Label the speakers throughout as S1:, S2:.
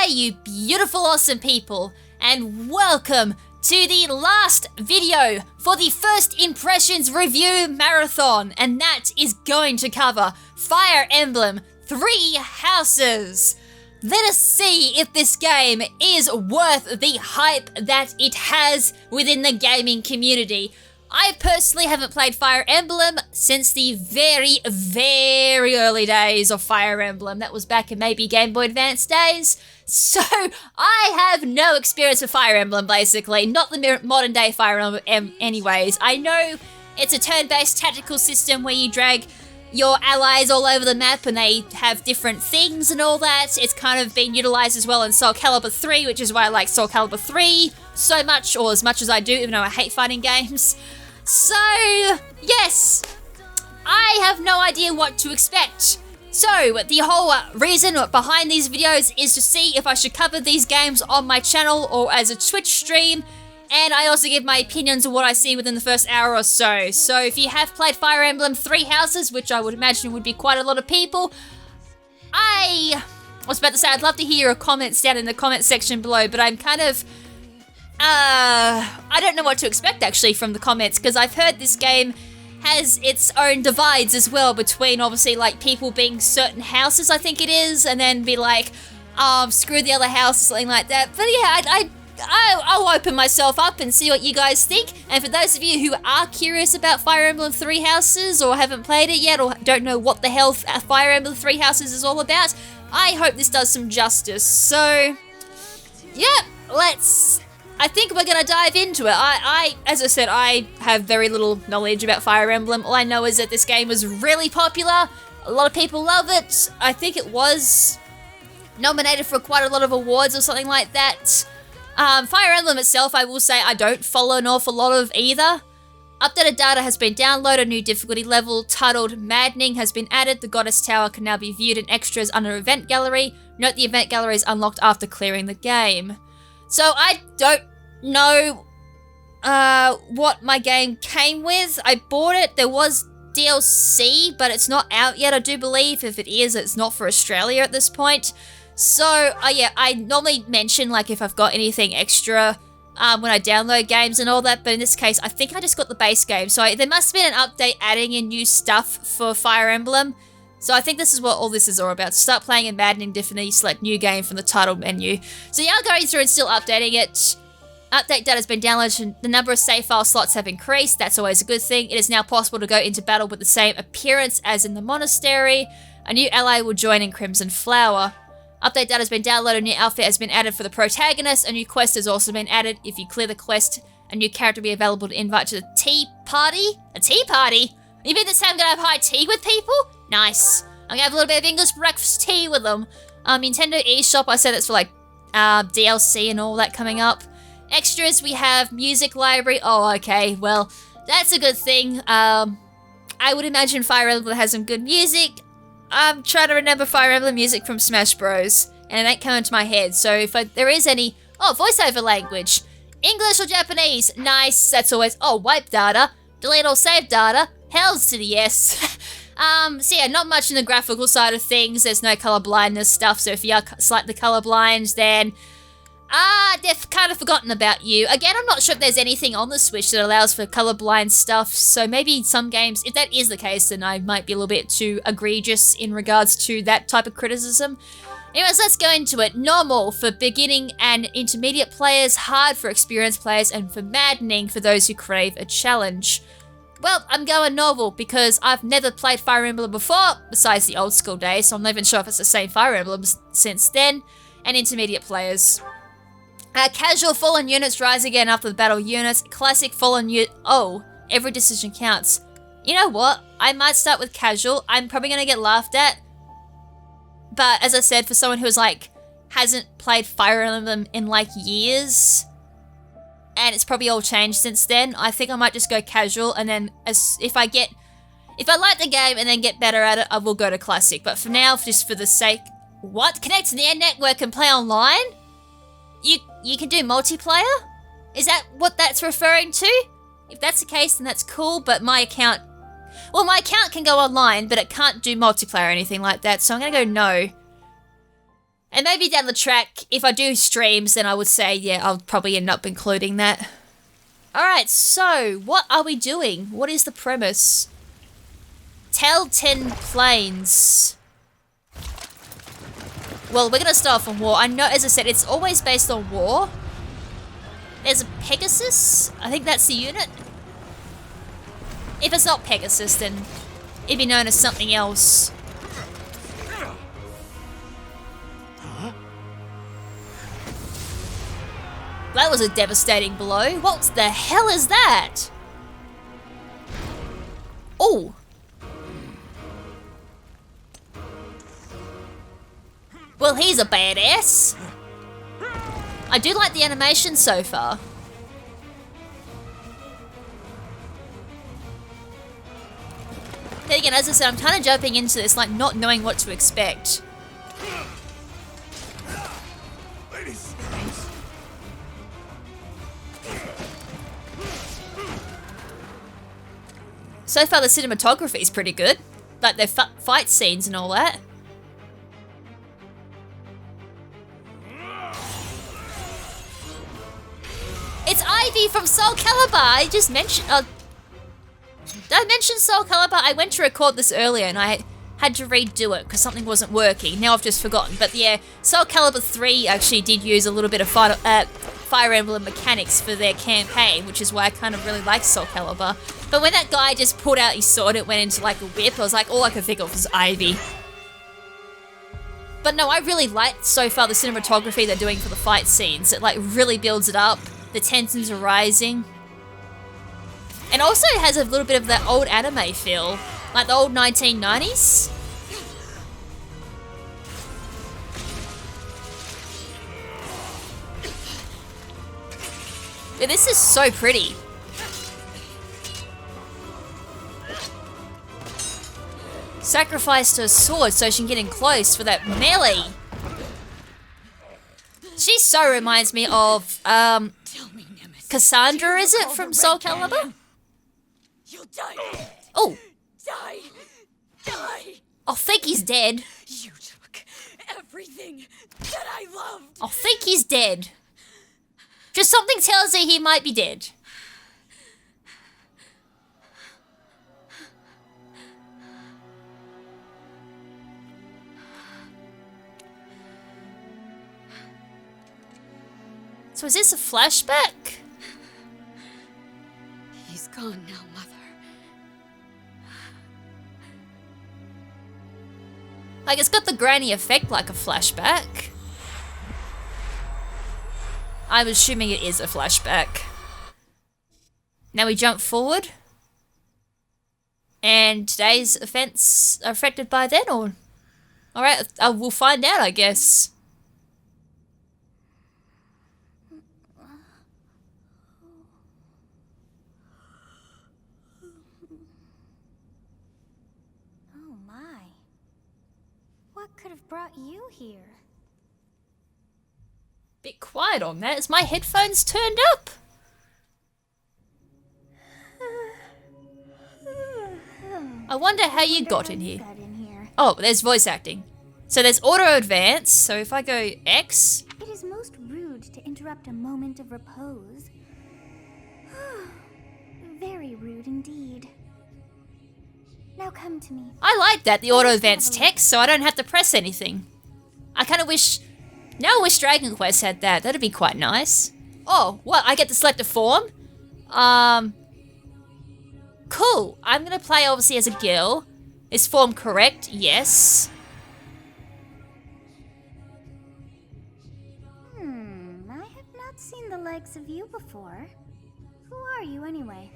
S1: you beautiful, awesome people, and welcome to the last video for the First Impressions Review Marathon, and that is going to cover Fire Emblem Three Houses. Let us see if this game is worth the hype that it has within the gaming community. I personally haven't played Fire Emblem since the very, very early days of Fire Emblem. That was back in maybe Game Boy Advance days. So I have no experience with Fire Emblem, basically. Not the modern day Fire Emblem anyways. I know it's a turn-based tactical system where you drag your allies all over the map and they have different things and all that. It's kind of been utilized as well in Soul Calibur 3, which is why I like Soul Calibur 3 so much, or as much as I do, even though I hate fighting games. So, yes, I have no idea what to expect. So, the whole reason behind these videos is to see if I should cover these games on my channel or as a Twitch stream, and I also give my opinions on what I see within the first hour or so. So, if you have played Fire Emblem Three Houses, which I would imagine would be quite a lot of people, I was about to say I'd love to hear your comments down in the comment section below, but I'm kind of I don't know what to expect actually from the comments, because I've heard this game has its own divides as well between obviously like people being certain houses, I think it is, and then be like, screw the other house or something like that. But yeah, I'll open myself up and see what you guys think. And for those of you who are curious about Fire Emblem Three Houses or haven't played it yet or don't know what the hell Fire Emblem Three Houses is all about, I hope this does some justice. So, yeah, I think we're going to dive into it. As I said, I have very little knowledge about Fire Emblem. All I know is that this game was really popular. A lot of people love it. I think it was nominated for quite a lot of awards or something like that. Fire Emblem itself, I will say, I don't follow an awful lot of either. Updated data has been downloaded. A new difficulty level titled Maddening has been added. The Goddess Tower can now be viewed in extras under Event Gallery. Note the Event Gallery is unlocked after clearing the game. So I don't know what my game came with. I bought it. There was DLC, but it's not out yet, I do believe. If it is, it's not for Australia at this point. So, yeah, I normally mention, like, if I've got anything extra when I download games and all that, but in this case, I think I just got the base game. So there must have been an update adding in new stuff for Fire Emblem. So I think this is what all this is all about. Start playing in Maddening differently, select new game from the title menu. So yeah, I'm going through and still updating it. Update data has been downloaded and the number of save file slots have increased. That's always a good thing. It is now possible to go into battle with the same appearance as in the monastery. A new ally will join in Crimson Flower. Update data has been downloaded. A new outfit has been added for the protagonist. A new quest has also been added. If you clear the quest, a new character will be available to invite to the tea party. A tea party? You mean this time I'm going to have high tea with people? Nice. I'm going to have a little bit of English breakfast tea with them. Nintendo eShop, I said it's for like DLC and all that coming up. Extras, we have music library. Oh, okay, well, that's a good thing. I would imagine Fire Emblem has some good music. I'm trying to remember Fire Emblem music from Smash Bros. And it ain't coming to my head. So if there is any... Oh, voiceover language. English or Japanese. Nice, that's always... Oh, wipe data. Delete all save data. Hells to the yes. So yeah, not much in the graphical side of things. There's no color blindness stuff. So if you are slightly colorblind, then... they've kind of forgotten about you. Again, I'm not sure if there's anything on the Switch that allows for colorblind stuff, so maybe some games, if that is the case, then I might be a little bit too egregious in regards to that type of criticism. Anyways, let's go into it. Normal for beginning and intermediate players, hard for experienced players, and for maddening for those who crave a challenge. Well, I'm going normal because I've never played Fire Emblem before, besides the old school days, so I'm not even sure if it's the same Fire Emblem since then, and intermediate players. Casual fallen units rise again after the battle units. Classic fallen unit. Oh, every decision counts. You know what? I might start with casual. I'm probably going to get laughed at. But as I said, for someone who's like, hasn't played Fire Emblem in like years, and it's probably all changed since then, I think I might just go casual, and then if I like the game and then get better at it, I will go to classic. But for now, just for the sake... What? Connect to the network and play online? You can do multiplayer? Is that what that's referring to? If that's the case, then that's cool, but my account... Well, my account can go online, but it can't do multiplayer or anything like that, so I'm gonna go no. And maybe down the track, if I do streams, then I would say, yeah, I'll probably end up including that. Alright, so, what are we doing? What is the premise? Tell 10 planes. Well, we're gonna start from war. I know, as I said, it's always based on war. There's a Pegasus. I think that's the unit. If it's not Pegasus, then it'd be known as something else. That was a devastating blow. What the hell is that? Oh. Well, he's a badass. I do like the animation so far. Then again, as I said, I'm kind of jumping into this, like, not knowing what to expect. So far, the cinematography is pretty good. Like, their fight scenes and all that. It's Ivy from Soul Calibur. I just mentioned... did I mention Soul Calibur? I went to record this earlier and I had to redo it because something wasn't working. Now I've just forgotten. But yeah, Soul Calibur 3 actually did use a little bit of Fire Emblem mechanics for their campaign, which is why I kind of really like Soul Calibur. But when that guy just pulled out his sword, it went into like a whip. I was like, all I could think of was Ivy. But no, I really liked so far the cinematography they're doing for the fight scenes. It like really builds it up. The tensions are rising. And also it has a little bit of that old anime feel. Like the old 1990s. Yeah, this is so pretty. Sacrificed her sword so she can get in close for that melee. She so reminds me of, Cassandra, is it, from Soul Calibur?
S2: You'll die.
S1: Oh.
S2: Die.
S1: I think he's dead.
S2: You took everything that I loved.
S1: I think he's dead. Just something tells me he might be dead. So is this a flashback?
S2: He's gone now, Mother.
S1: Like, it's got the granny effect like a flashback. I'm assuming it is a flashback. Now we jump forward. And today's events are affected by then, or... Alright, we'll find out, I guess.
S3: Oh my. What could have brought you here?
S1: Bit quiet on that. Is my headphones turned up? I wonder how you got in here. Oh, there's voice acting. So there's auto advance. So if I go X.
S3: It is most rude to interrupt a moment of repose. Very rude indeed. Now come to me.
S1: I like that, the auto advance text, so I don't have to press anything. I kind of wish... Now I wish Dragon Quest had that. That'd be quite nice. Oh, what? I get to select a form? Cool. I'm gonna play obviously as a girl. Is form correct? Yes.
S3: I have not seen the likes of you before. Who are you anyway?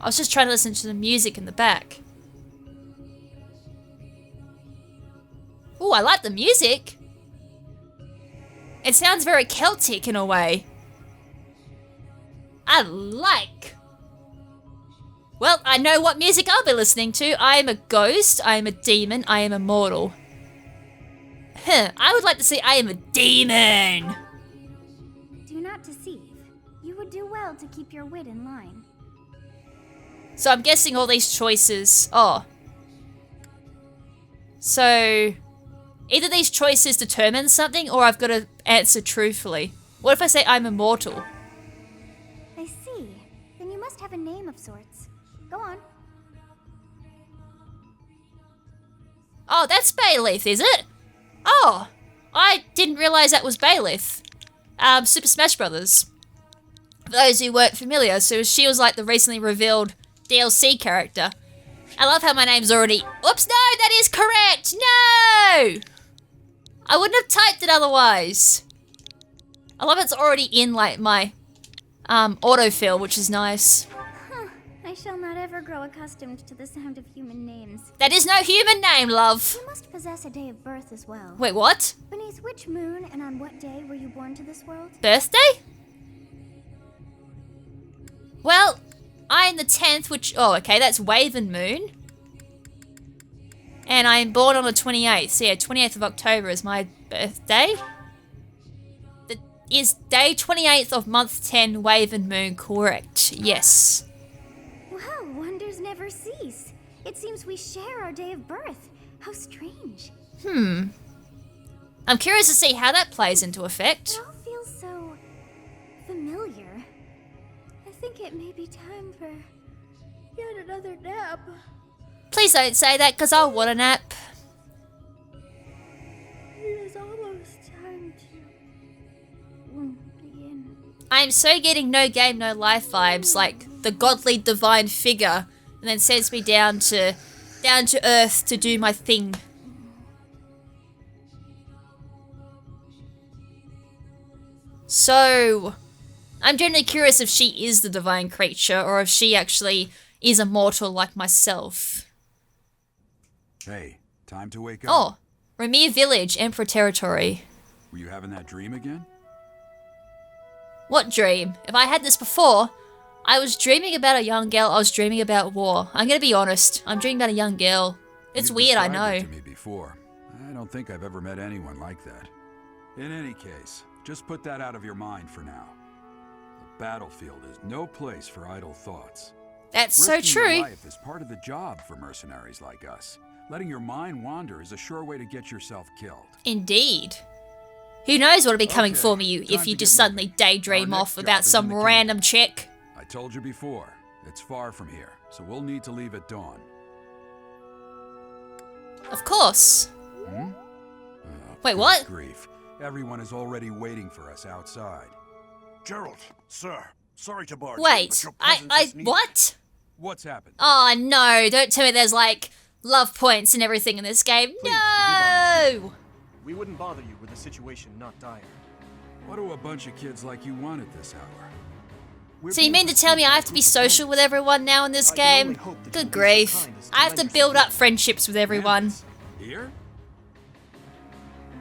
S1: I was just trying to listen to the music in the back. Ooh, I like the music. It sounds very Celtic in a way. I like. Well, I know what music I'll be listening to. I am a ghost, I am a demon, I am immortal. I would like to say I am a demon.
S3: Do not deceive. You would do well to keep your wit in line.
S1: So I'm guessing all these choices... Oh. So... Either these choices determine something or I've got to answer truthfully. What if I say I'm immortal?
S3: I see. Then you must have a name of sorts. Go on.
S1: Oh, that's Baylith, is it? Oh, I didn't realize that was Baylith. Super Smash Brothers. For those who weren't familiar, so she was like the recently revealed DLC character. I love how my name's already... Oops, no, that is correct! No! I wouldn't have typed it otherwise. I love it's already in like my autofill, which is nice.
S3: Huh. I shall not ever grow accustomed to the sound of human names.
S1: That is no human name, love.
S3: You must possess a day of birth as well.
S1: Wait, what?
S3: Beneath which moon and on what day were you born to this world?
S1: Birthday? Well, I'm the 10th, which... Oh, okay, that's Waven Moon. And I'm born on the 28th. So yeah, 28th of October is my birthday. Is day 28th of month 10 Waven Moon correct? Yes.
S3: Well, wonders never cease. It seems we share our day of birth. How strange.
S1: I'm curious to see how that plays into effect.
S3: It all feels so... familiar. I think it may be time for yet another nap.
S1: Please don't say that, because I want a nap.
S3: It is almost time to begin.
S1: I'm so getting no game, no life vibes, like the godly divine figure, and then sends me down to earth to do my thing. So, I'm genuinely curious if she is the divine creature, or if she actually is immortal like myself.
S4: Hey, time to wake up.
S1: Oh, Ramir Village, Emperor Territory.
S4: Were you having that dream again?
S1: What dream? If I had this before, I was dreaming about a young girl, I was dreaming about war. I'm gonna be honest, I'm dreaming about a young girl. It's
S4: You've
S1: weird, I
S4: described
S1: know.
S4: it to me before. I don't think I've ever met anyone like that. In any case, just put that out of your mind for now. The battlefield is no place for idle thoughts.
S1: That's so
S4: Risking your
S1: true.
S4: life is part of the job for mercenaries like us. Letting your mind wander is a sure way to get yourself killed.
S1: Indeed. Who knows what'll be coming
S4: Okay,
S1: for me
S4: time
S1: if you
S4: to
S1: just
S4: get
S1: suddenly
S4: moving.
S1: daydream
S4: Our
S1: off
S4: next job
S1: about
S4: is in
S1: some
S4: the kingdom.
S1: random chick.
S4: I told you before, it's far from here, so we'll need to leave at dawn.
S1: Of course.
S4: Oh,
S1: Wait,
S4: good
S1: what?
S4: Grief. Everyone is already waiting for us outside.
S5: Gerald, sir, sorry to barge in,
S1: Wait,
S5: but your presence is needed.
S1: what?
S4: What's happened?
S1: Oh no, don't tell me there's like love points and everything in this game. No!
S5: We wouldn't bother you with a situation not dire.
S4: What do a bunch of kids like you want at this hour?
S5: We're
S1: So you
S5: being
S1: mean to tell me
S5: pursued
S1: I
S5: by
S1: have
S5: a
S1: to be
S5: group of
S1: social with
S5: bandits.
S1: everyone now in this
S5: I can only
S1: game?
S5: hope that
S1: Good
S5: you'll be so
S1: grief.
S5: kind as to
S1: I have to
S5: lend
S1: build
S5: yourself
S1: up friendships with everyone.
S4: Bandits? Here?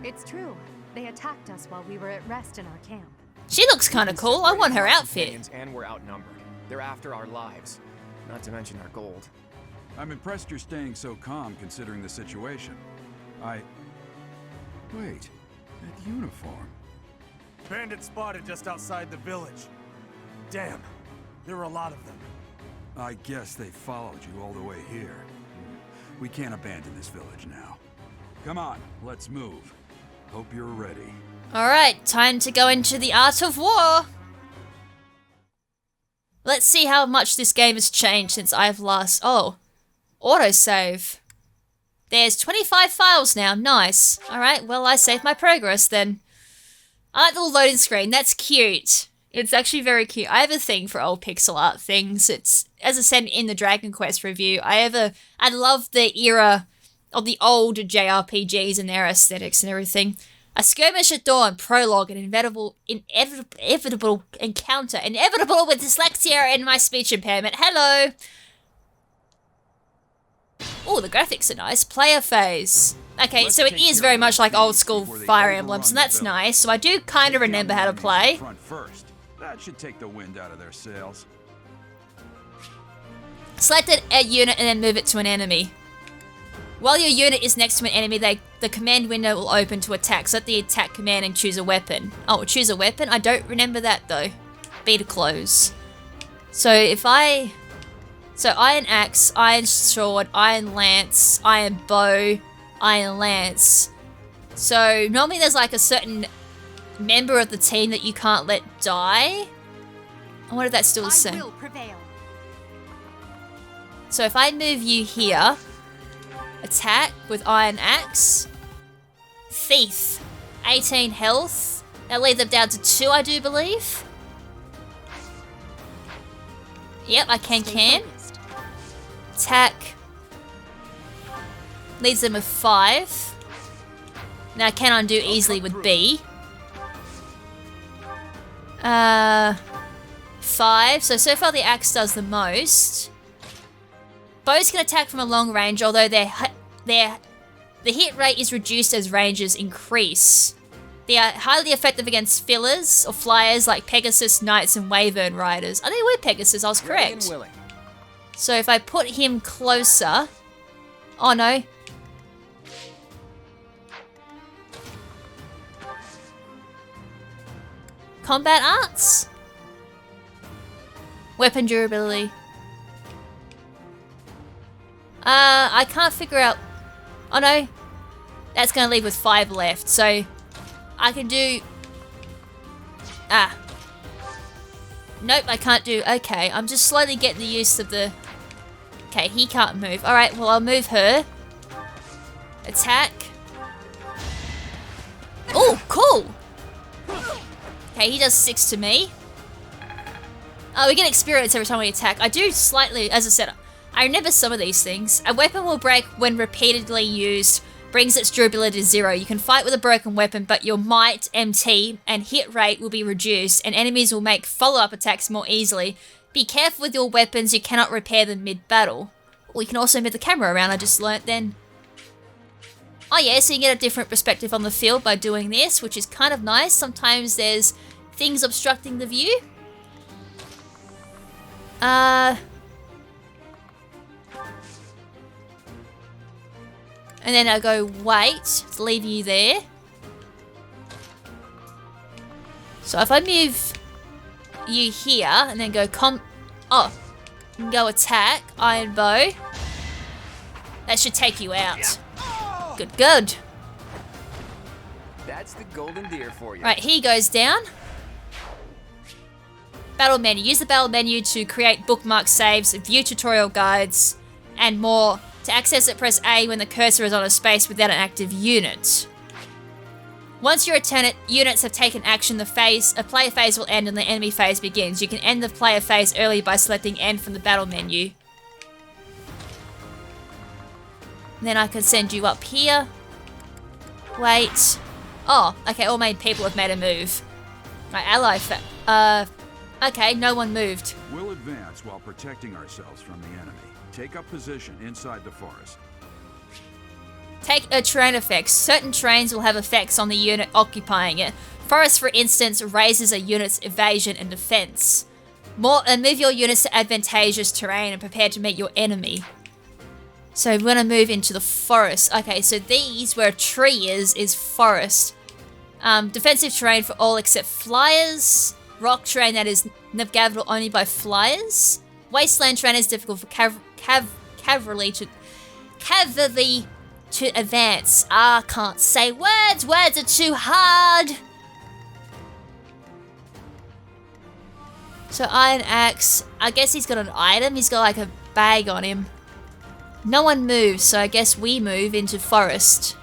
S6: It's true. They attacked us while we were at rest in our camp.
S1: She looks kind of cool. I want her outfit.
S7: And we're outnumbered. They're after our lives, not to mention our gold.
S4: I'm impressed you're staying so calm considering the situation. Wait, that uniform.
S5: Bandits spotted just outside the village. Damn, there are a lot of them.
S4: I guess they followed you all the way here. We can't abandon this village now. Come on, let's move. Hope you're ready.
S1: Alright, time to go into the art of war. Let's see how much this game has changed since I've last... Oh, autosave. There's 25 files now, nice. Alright, well I saved my progress then. I like the little loading screen, that's cute. It's actually very cute. I have a thing for old pixel art things. It's, as I said in the Dragon Quest review, I love the era of the old JRPGs and their aesthetics and everything. A skirmish at dawn, prologue, an inevitable encounter, inevitable with dyslexia and my speech impairment. Hello! Oh, the graphics are nice. Player phase. Okay, so it is very much like old school Fire Emblems, and that's nice. So I do kind of remember how to play.
S4: Front first. That should take the wind out of their sails.
S1: Select a unit and then move it to an enemy. While your unit is next to an enemy, the command window will open to attack. Select the attack command and choose a weapon. Oh, choose a weapon? I don't remember that though. B to close. So iron axe, iron sword, iron lance, iron bow, iron lance. So normally there's like a certain member of the team that you can't let die. I wonder if that's still the same.
S6: I will prevail.
S1: So if I move you here, attack with Iron Axe, Thief, 18 health. That leaves them down to 2, I do believe. Yep, I can.
S6: Focused.
S1: Attack. Leaves them with 5. Now I can undo easily with B. 5. So far the axe does the most. Bows can attack from a long range, although the hit rate is reduced as ranges increase. They are highly effective against fillers or flyers like Pegasus, Knights, and Wyvern Riders. Oh, they were Pegasus, I was
S7: Ready and
S1: correct.
S7: willing.
S1: So if I put him closer... Oh no. Combat arts? Weapon durability. I can't figure out... Oh no. That's going to leave with 5 left, so... I can do... Nope, I can't do... Okay, I'm just slowly getting the use of the... Okay, he can't move. Alright, well I'll move her. Attack. Oh, cool! Okay, he does 6 to me. Oh, we get experience every time we attack. I do slightly, as I said, I remember some of these things. A weapon will break when repeatedly used, brings its durability to 0. You can fight with a broken weapon, but your might, MT, and hit rate will be reduced, and enemies will make follow-up attacks more easily. Be careful with your weapons, you cannot repair them mid-battle. Or you can also move the camera around, I just learnt then. Oh yeah, so you get a different perspective on the field by doing this, which is kind of nice. Sometimes there's things obstructing the view. And then I go wait to leave you there. So if I move you here and then go go attack, iron bow. That should take you out. Good, good.
S7: That's the golden deer for you.
S1: Right, he goes down. Battle menu. Use the battle menu to create bookmark saves, view tutorial guides, and more. To access it, press A when the cursor is on a space without an active unit. Once your units have taken action, a player phase will end and the enemy phase begins. You can end the player phase early by selecting End from the battle menu. And then I can send you up here. Wait. Oh, okay, all my people have made a move. My ally okay, no one moved.
S4: We'll advance while protecting ourselves from the enemy. Take up position inside the forest.
S1: Take a terrain effects. Certain terrains will have effects on the unit occupying it. Forest, for instance, raises a unit's evasion and defense. Move your units to advantageous terrain and prepare to meet your enemy. So we're gonna move into the forest. Okay, so these, where a tree is forest. Defensive terrain for all except flyers. Rock terrain that is navigable only by flyers. Wasteland terrain is difficult for cavalry to advance. I can't say words. Words are too hard. So Iron Axe. I guess he's got an item. He's got like a bag on him. No one moves, so I guess we move into forest.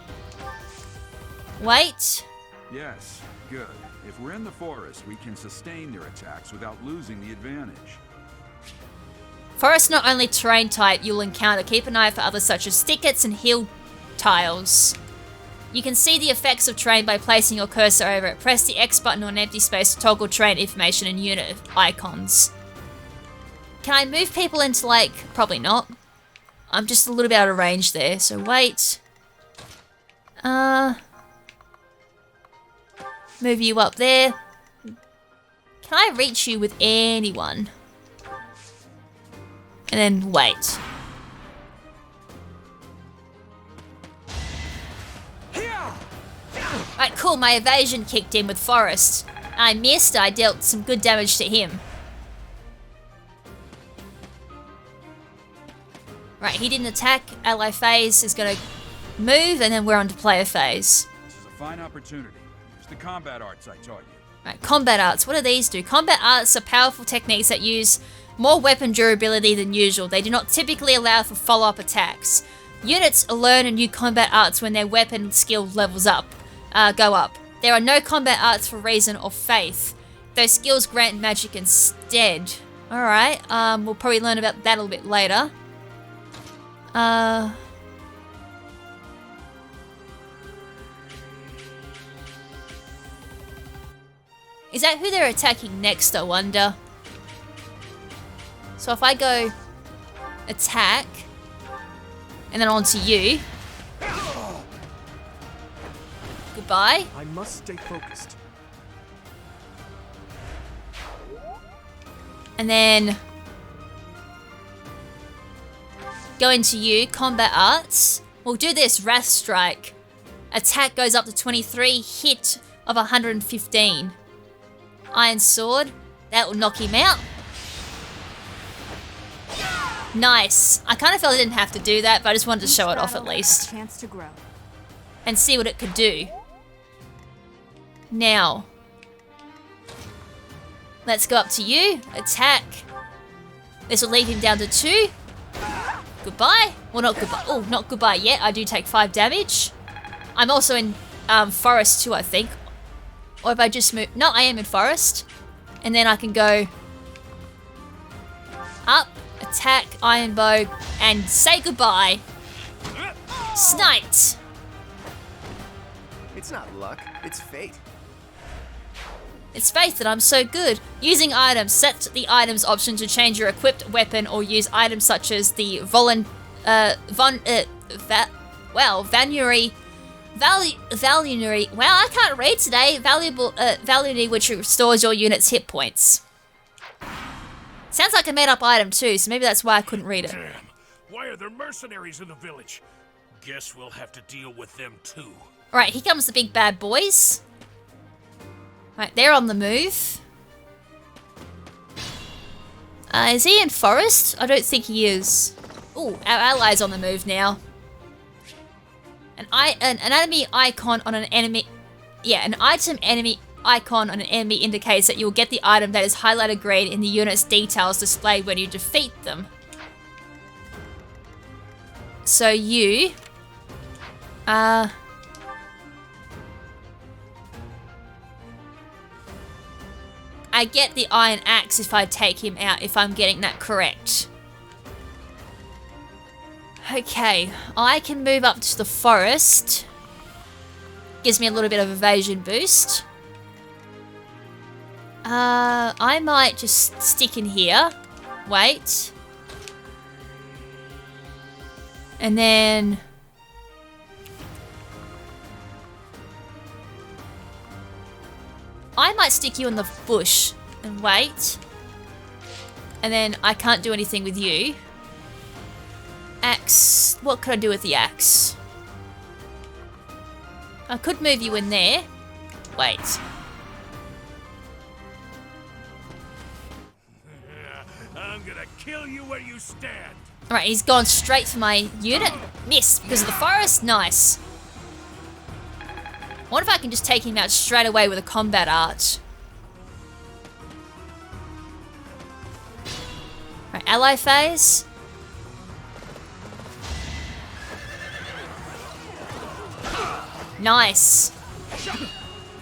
S1: Wait.
S4: Yes, good. If we're in the forest, we can sustain their attacks without losing the advantage.
S1: Forest not only terrain type you'll encounter, keep an eye for others such as thickets and hill tiles. You can see the effects of terrain by placing your cursor over it. Press the X button on empty space to toggle terrain information and unit icons. Can I move people into like... Probably not. I'm just a little bit out of range there, so wait. Move you up there. Can I reach you with anyone? And then wait. Right, cool, my evasion kicked in with Forest. I missed, I dealt some good damage to him. Right, he didn't attack. Ally phase is gonna move, and then we're on to player phase.
S4: This is fine opportunity. Use the combat arts I taught you.
S1: Right, combat arts. What do these do? Combat arts are powerful techniques that use more weapon durability than usual. They do not typically allow for follow-up attacks. Units learn a new combat arts when their weapon skill levels up, go up. There are no combat arts for reason or faith. Those skills grant magic instead. Alright, we'll probably learn about that a little bit later. Is that who they're attacking next, I wonder? So if I go attack, and then on to you. Goodbye.
S7: I must stay focused.
S1: And then go into you, combat arts. We'll do this, Wrath Strike. Attack goes up to 23, hit of 115. Iron Sword, that will knock him out. Nice. I kind of felt I didn't have to do that, but I just wanted to show it off at least.
S6: Chance to grow.
S1: And see what it could do. Now, let's go up to you. Attack. This will leave him down to 2. Goodbye. Well, not goodbye. Oh, not goodbye yet. I do take 5 damage. I'm also in forest too, I think. Or if I just move... No, I am in forest. And then I can go up, attack, iron bow, and say goodbye. Sniped.
S7: It's not luck, it's fate.
S1: It's fate that I'm so good. Using items. Set the items option to change your equipped weapon or use items such as the Valuary. Wow, I can't read today. Valuary, which restores your unit's hit points. Sounds like a made-up item too, so maybe that's why I couldn't read it.
S8: Damn. Why are there mercenaries in the village? Guess we'll have to deal with them too.
S1: Alright, here comes the big bad boys. Right, they're on the move. Is he in forest? I don't think he is. Ooh, our ally's on the move now. An enemy icon on an enemy... Yeah, an item enemy icon on an enemy indicates that you'll get the item that is highlighted green in the unit's details displayed when you defeat them. So you... I get the iron axe if I take him out, if I'm getting that correct. Okay, I can move up to the forest. Gives me a little bit of evasion boost. I might just stick in here. Wait. And then... I might stick you in the bush and wait. And then I can't do anything with you. Axe. What could I do with the axe? I could move you in there. Wait.
S8: I'm gonna kill you where you stand.
S1: Alright, he's gone straight for my unit. Miss because of the forest. Nice. What if I can just take him out straight away with a combat art? Right, ally phase. Nice.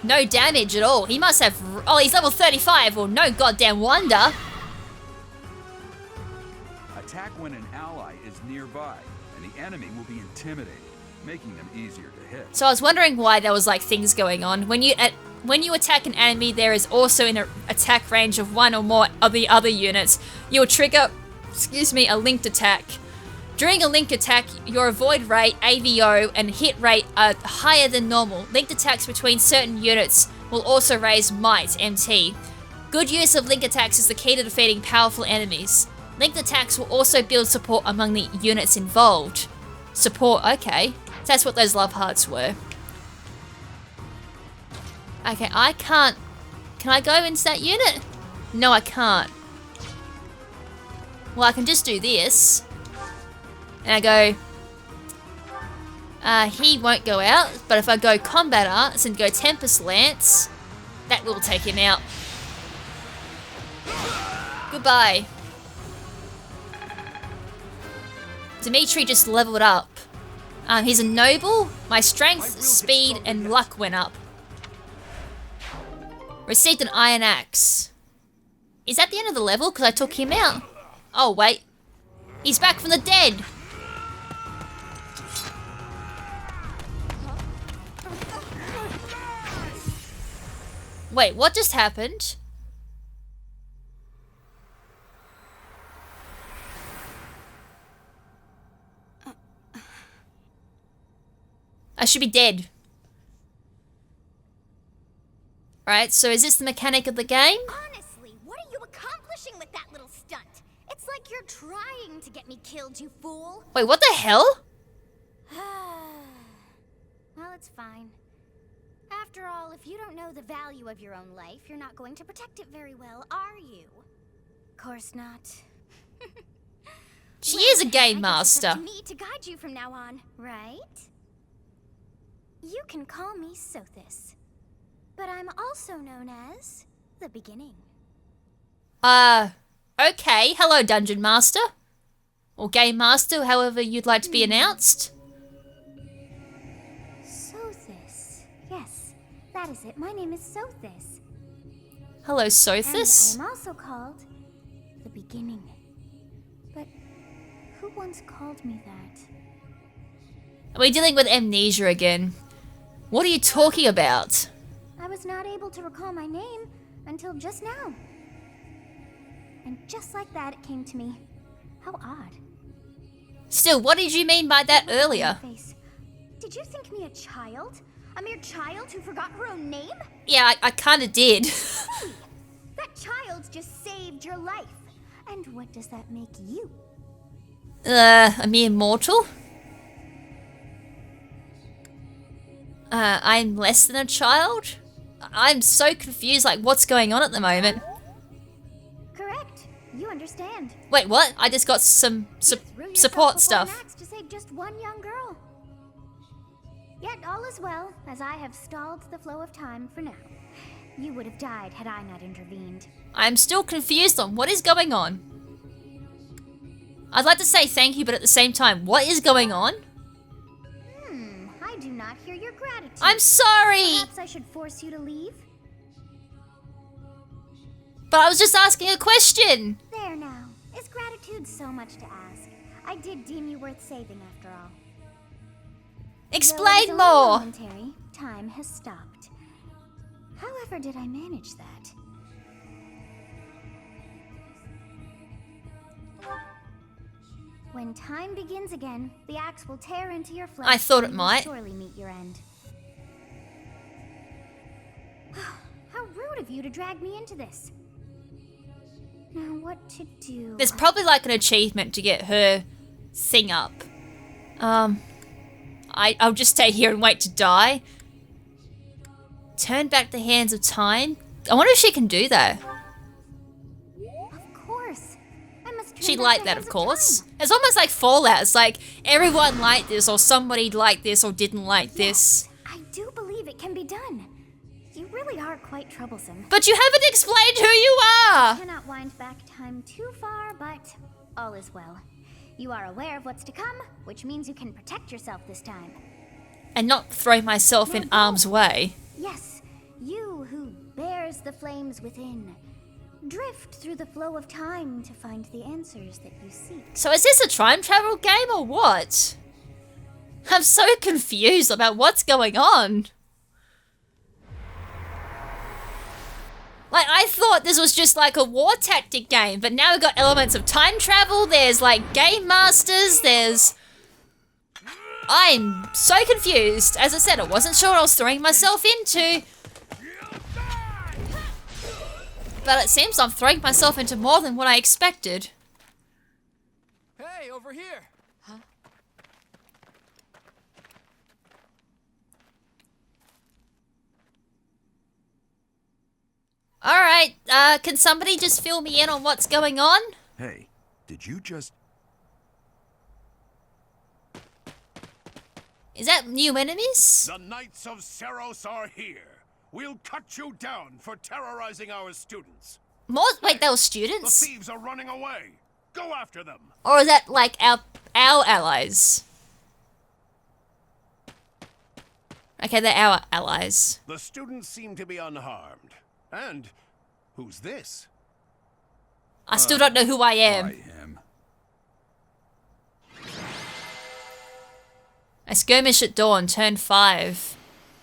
S1: No damage at all. He must have... Oh, he's level 35. Well, no goddamn wonder.
S4: Attack when an ally is nearby, and the enemy will be intimidated, making them easier to hit.
S1: So I was wondering why there was like things going on. When you attack an enemy, there is also in an attack range of one or more of the other units. You'll trigger, a linked attack. During a linked attack, your avoid rate, AVO, and hit rate are higher than normal. Linked attacks between certain units will also raise might, MT. Good use of link attacks is the key to defeating powerful enemies. Linked attacks will also build support among the units involved. Support, okay. That's what those love hearts were. Okay, I can't... Can I go into that unit? No, I can't. Well, I can just do this. And I go... He won't go out, but if I go Combat Arts and go Tempest Lance, that will take him out. Goodbye. Dimitri just leveled up. He's a noble. My strength, speed, and luck went up. Received an iron axe. Is that the end of the level? Because I took him out. Oh, wait. He's back from the dead. Wait, what just happened? I should be dead. Right, so is this the mechanic of the game?
S3: Honestly, what are you accomplishing with that little stunt? It's like you're trying to get me killed, you fool.
S1: Wait, what the hell?
S3: Well, it's fine. After all, if you don't know the value of your own life, you're not going to protect it very well, are you? Of course not.
S1: She is a game master.
S3: It's up to me to guide you from now on, right? You can call me Sothis, but I'm also known as the Beginning.
S1: Okay. Hello, Dungeon Master. Or Game Master, however you'd like to be announced.
S3: Sothis. Yes, that is it. My name is Sothis.
S1: Hello, Sothis.
S3: And I am also called the Beginning. But who once called me that?
S1: Are we dealing with amnesia again? What are you talking about?
S3: I was not able to recall my name until just now. And just like that, it came to me. How odd.
S1: Still, what did you mean by that earlier?
S3: Did you think me a child? A mere child who forgot her own name?
S1: Yeah, I kinda did.
S3: Hey, that child just saved your life. And what does that make you?
S1: A mere mortal? I'm less than a child? I'm so confused, like, what's going on at the moment?
S3: Correct. You understand.
S1: Wait, what? I just got some support stuff.
S3: To save just one young girl. Yet all is well, as I have stalled the flow of time for now. You would have died had I not intervened.
S1: I'm still confused on what is going on. I'd like to say thank you, but at the same time, what is going on?
S3: I do not hear your gratitude.
S1: I'm sorry!
S3: Perhaps I should force you to leave?
S1: But I was just asking a question!
S3: There now. Is gratitude so much to ask? I did deem you worth saving after all.
S1: Explain
S3: Though it is only
S1: more!
S3: momentary, time has stopped. However did I manage that? When time begins again, the axe will tear into your flesh.
S1: I thought it
S3: and you will
S1: might.
S3: surely meet your end. How rude of you to drag me into this. Now what to do?
S1: There's probably like an achievement to get her thing up. I'll just stay here and wait to die. Turn back the hands of time. I wonder if she can do that.
S3: Of course. I must turn
S1: She'd
S3: back
S1: like
S3: the
S1: that,
S3: hands
S1: of course.
S3: time.
S1: It's almost like Fallout. It's like everyone liked this, or somebody liked this, or didn't like this.
S3: I do believe it can be done. You really are quite troublesome.
S1: But you haven't explained who you are!
S3: Cannot wind back time too far, but all is well. You are aware of what's to come, which means you can protect yourself this time.
S1: And not throw myself in harm's way.
S3: Yes, you who bears the flames within. Drift through the flow of time to find the answers that you seek.
S1: So is this a time travel game or what? I'm so confused about what's going on. Like, I thought this was just like a war tactic game, but now we've got elements of time travel, there's like game masters, there's... I'm so confused. As I said, I wasn't sure what I was throwing myself into. But it seems I'm throwing myself into more than what I expected.
S7: Hey, over here!
S1: Alright, can somebody just fill me in on what's going on?
S4: Hey, did you just...
S1: Is that new enemies?
S8: The Knights of Seros are here. We'll cut you down for terrorizing our students.
S1: More? Wait, they were
S8: The
S1: students?
S8: thieves are running away. Go after them.
S1: Or is that like our allies? Okay, they're our allies.
S8: The students seem to be unharmed. And who's this?
S1: I still don't know who I am.
S4: Why him?
S1: A skirmish at dawn, turn 5.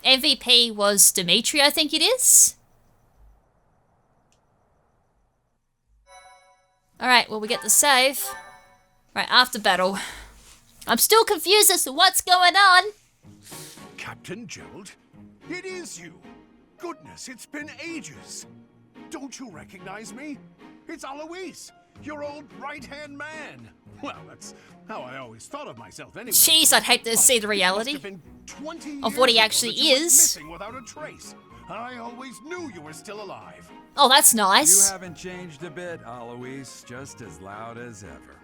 S1: MVP was Dimitri, I think it is. Alright, well we get the save. Right, after battle. I'm still confused as to what's going on.
S8: Captain Gerald? It is you. Goodness, it's been ages. Don't you recognize me? It's Alois, your old right-hand man. Well, that's how I always thought of myself anyway.
S1: Jeez, I'd hate to see the reality of what he actually is.
S8: Missing without a trace. I always knew you were still alive.
S1: Oh, that's
S4: You
S1: nice.
S4: haven't changed a bit, Alois. Just as loud as ever.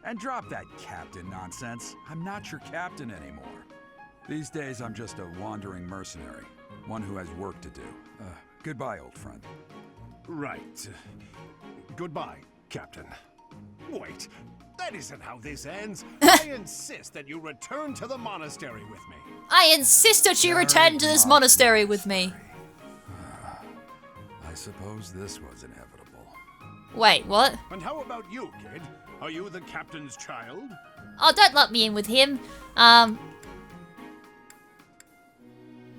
S4: And drop that captain nonsense. I'm not your captain anymore. These days, I'm just a wandering mercenary. One who has work to do. Goodbye, old friend.
S8: Right. Goodbye, Captain. Wait, that isn't how this ends. I insist that you return to the monastery with me.
S1: I insist that you return to this monastery with me.
S4: I suppose this was inevitable.
S1: Wait, what?
S8: And how about you, kid? Are you the captain's child?
S1: Oh, don't let me in with him.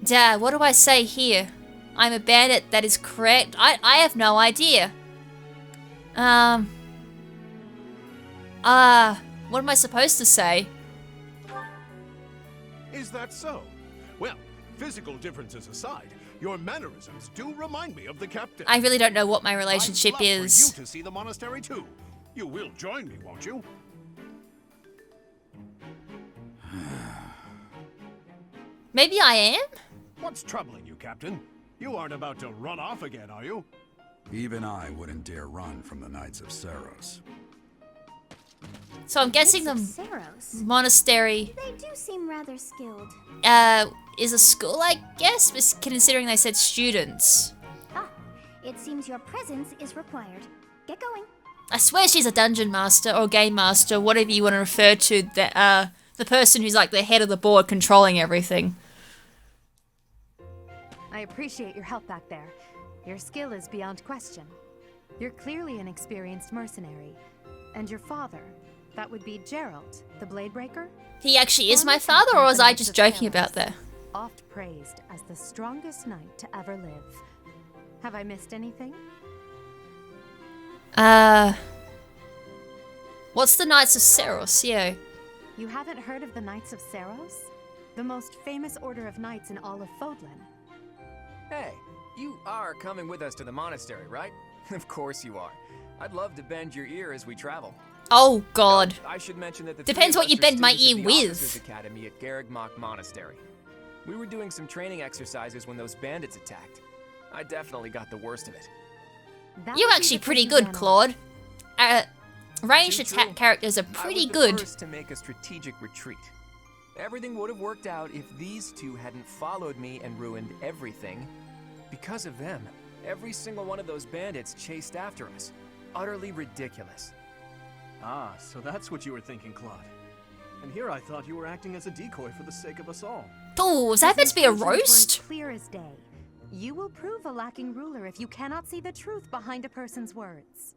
S1: Dad, what do I say here? I'm a bandit, that is correct. I have no idea. What am I supposed to say?
S8: Is that so? Well, physical differences aside, your mannerisms do remind me of the captain.
S1: I really don't know what my relationship
S8: I'd love
S1: is.
S8: for you to see the monastery too. You will join me, won't you?
S1: Maybe I am?
S8: What's troubling you, Captain? You aren't about to run off again, are you?
S4: Even I wouldn't dare run from the Knights of Seros.
S1: So I'm guessing the
S3: Seros.
S1: monastery
S3: They do seem rather skilled.
S1: is a school, I guess, considering they said students.
S3: Ah, it seems your presence is required. Get going.
S1: I swear she's a dungeon master or game master, whatever you want to refer to, the person who's like the head of the board controlling everything.
S6: I appreciate your help back there. Your skill is beyond question. You're clearly an experienced mercenary. And your father, that would be Gerald, the Bladebreaker?
S1: He actually is my father, or was I just joking about that?
S6: Oft praised as the strongest knight to ever live. Have I missed anything?
S1: What's the Knights of Seros? Yeah.
S6: You haven't heard of the Knights of Seros? The most famous order of knights in all of Fodlan.
S7: Hey, you are coming with us to the monastery, right? Of course you are. I'd love to bend your ear as we travel.
S1: Oh, God.
S7: I should mention that the
S1: Depends
S7: three
S1: what
S7: of
S1: you
S7: us are
S1: bend my
S7: students
S1: ear
S7: at the
S1: with.
S7: Officers' Academy at Garrigmach Monastery. We were doing some training exercises when those bandits attacked. I definitely got the worst of it.
S6: That
S1: You're
S6: would be
S1: actually
S6: the
S1: pretty
S6: person's
S1: good,
S6: animal.
S1: Claude. Ranged
S7: Too
S1: attack
S7: true.
S1: characters are
S7: I
S1: pretty
S7: was the
S1: good.
S7: first to make a strategic retreat. Everything would have worked out if these two hadn't followed me and ruined everything. Because of them, every single one of those bandits chased after us. Utterly ridiculous.
S9: Ah, so that's what you were thinking, Claude. And here I thought you were acting as a decoy for the sake of us all.
S1: Oh, is that meant to be a
S6: His intentions were
S1: roast?
S6: Clear as day. You will prove a lacking ruler if you cannot see the truth behind a person's words.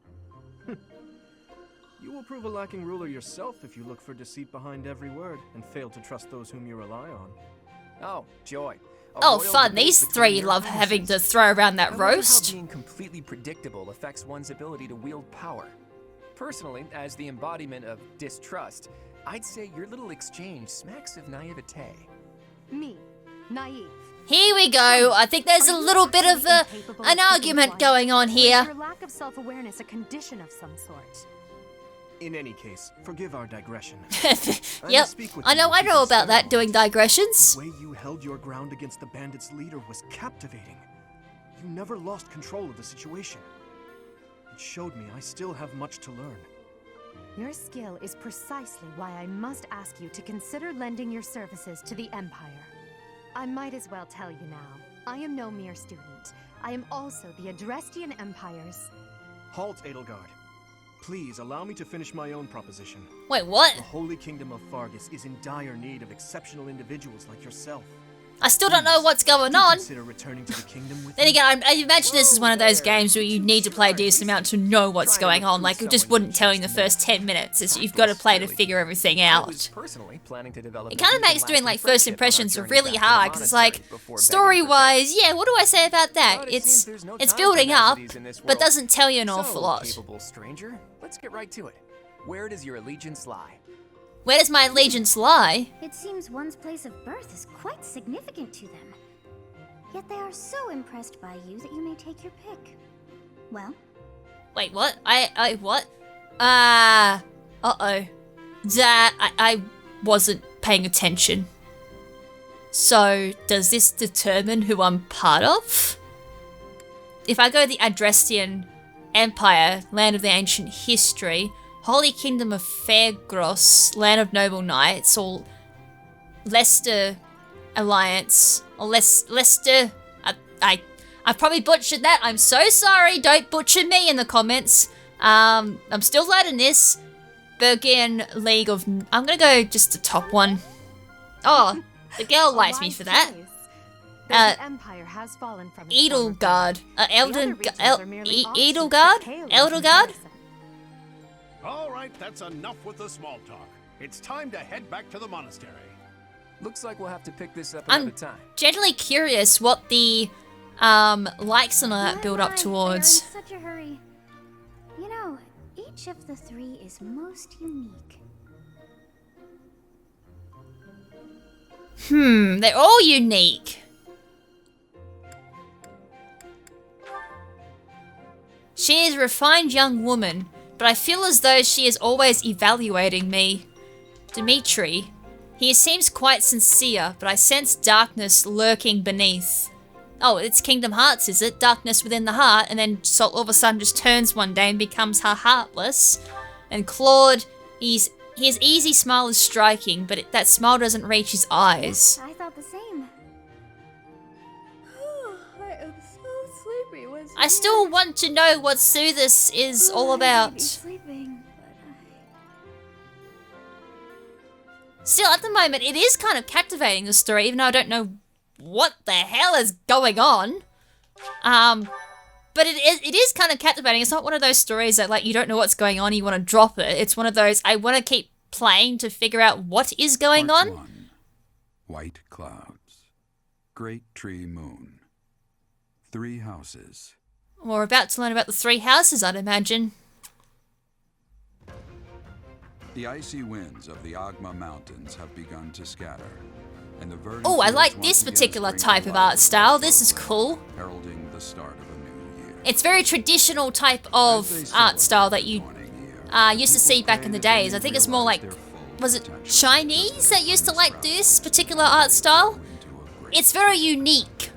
S9: You will prove a lacking ruler yourself if you look for deceit behind every word and fail to trust those whom you rely on.
S7: Oh, joy. A
S1: Oh,
S7: royal
S1: fun.
S7: debate
S1: These
S7: between
S1: three
S7: your
S1: love
S7: passions.
S1: having to throw around that
S7: I wonder
S1: roast.
S7: how being completely predictable affects one's ability to wield power. Personally, as the embodiment of distrust, I'd say your little exchange smacks of naivete.
S6: Me, naive.
S1: Here we go. I think there's a little bit of an argument going on
S6: Or is
S1: here.
S6: your lack of self-awareness a condition of some sort?
S9: In any case, forgive our digression.
S1: Yep. I know about that, doing digressions.
S9: The way you held your ground against the bandits' leader was captivating. You never lost control of the situation. It showed me I still have much to learn.
S6: Your skill is precisely why I must ask you to consider lending your services to the Empire. I might as well tell you now, I am no mere student. I am also the Adrestian Empire's...
S9: Halt, Edelgard. Please allow me to finish my own proposition.
S1: Wait, what?
S9: The Holy Kingdom of Fargus is in dire need of exceptional individuals like yourself.
S1: I still don't know what's going on.
S9: Consider returning to the kingdom with
S1: Then
S9: me?
S1: again, I imagine this is one of those games where you need to play a decent amount to know what's going on. Like, it just wouldn't tell you in the first 10 minutes. You've got to play to figure everything
S7: I was
S1: out.
S7: personally planning to develop
S1: It kind of makes doing, like, first impressions really hard, because it's like, story-wise, yeah, what do I say about that? It's building up, but doesn't tell you an awful lot.
S7: Capable stranger, let's get right to it. Where does your allegiance lie?
S1: Where does my allegiance lie?
S3: It seems one's place of birth is quite significant to them. Yet they are so impressed by you that you may take your pick. Well?
S1: Wait, what? What? Uh-oh. That, I wasn't paying attention. So, does this determine who I'm part of? If I go the Adrestian Empire, Land of the Ancient History, Holy Kingdom of Fairgross, Land of Noble Knights, or Leicester Alliance, or Leicester... I probably butchered that. I'm so sorry. Don't butcher me in the comments. I'm still learning this. Bergen League of... I'm gonna go just the top one. Oh, the girl likes me for that.
S6: The Empire has fallen from its
S1: Edelgard.
S6: Edelgard?
S1: Edelgard?
S8: All right, that's enough with the small talk. It's time to head back to the monastery.
S7: Looks like we'll have to pick this up another time.
S1: Generally curious what the likes and all that build up towards.
S3: They are in such a hurry. You know, each of the three is most unique.
S1: They're all unique. She is a refined young woman, but I feel as though she is always evaluating me. Dimitri. He seems quite sincere, but I sense darkness lurking beneath. Oh, it's Kingdom Hearts, is it? Darkness within the heart, and then Salt all of a sudden just turns one day and becomes heartless. And Claude, his easy smile is striking, but that smile doesn't reach his eyes.
S3: I thought the same. I am so sleepy.
S1: I still want to know what Soothis is all about.
S3: Sleeping,
S1: Still, at the moment, it is kind of captivating, the story, even though I don't know what the hell is going on. But it is kind of captivating. It's not one of those stories that, like, you don't know what's going on, you want to drop it. It's one of those, I want to keep playing to figure out what is going on.
S4: 1. White clouds. Great tree moon. 3 houses.
S1: We're about to learn about the 3 houses, I'd imagine.
S4: The icy winds of the Agma Mountains have begun to scatter, and the verdant
S1: Oh, I
S4: fields
S1: like
S4: once
S1: this
S4: again
S1: particular
S4: spring
S1: type
S4: to
S1: of
S4: life
S1: art style.
S4: with
S1: This is
S4: floodlight,
S1: cool.
S4: heralding the start of a new year.
S1: It's very traditional type of art style that you used to see back in the days. I think it's more like, was it Chinese that used to like this particular art style? It's very unique.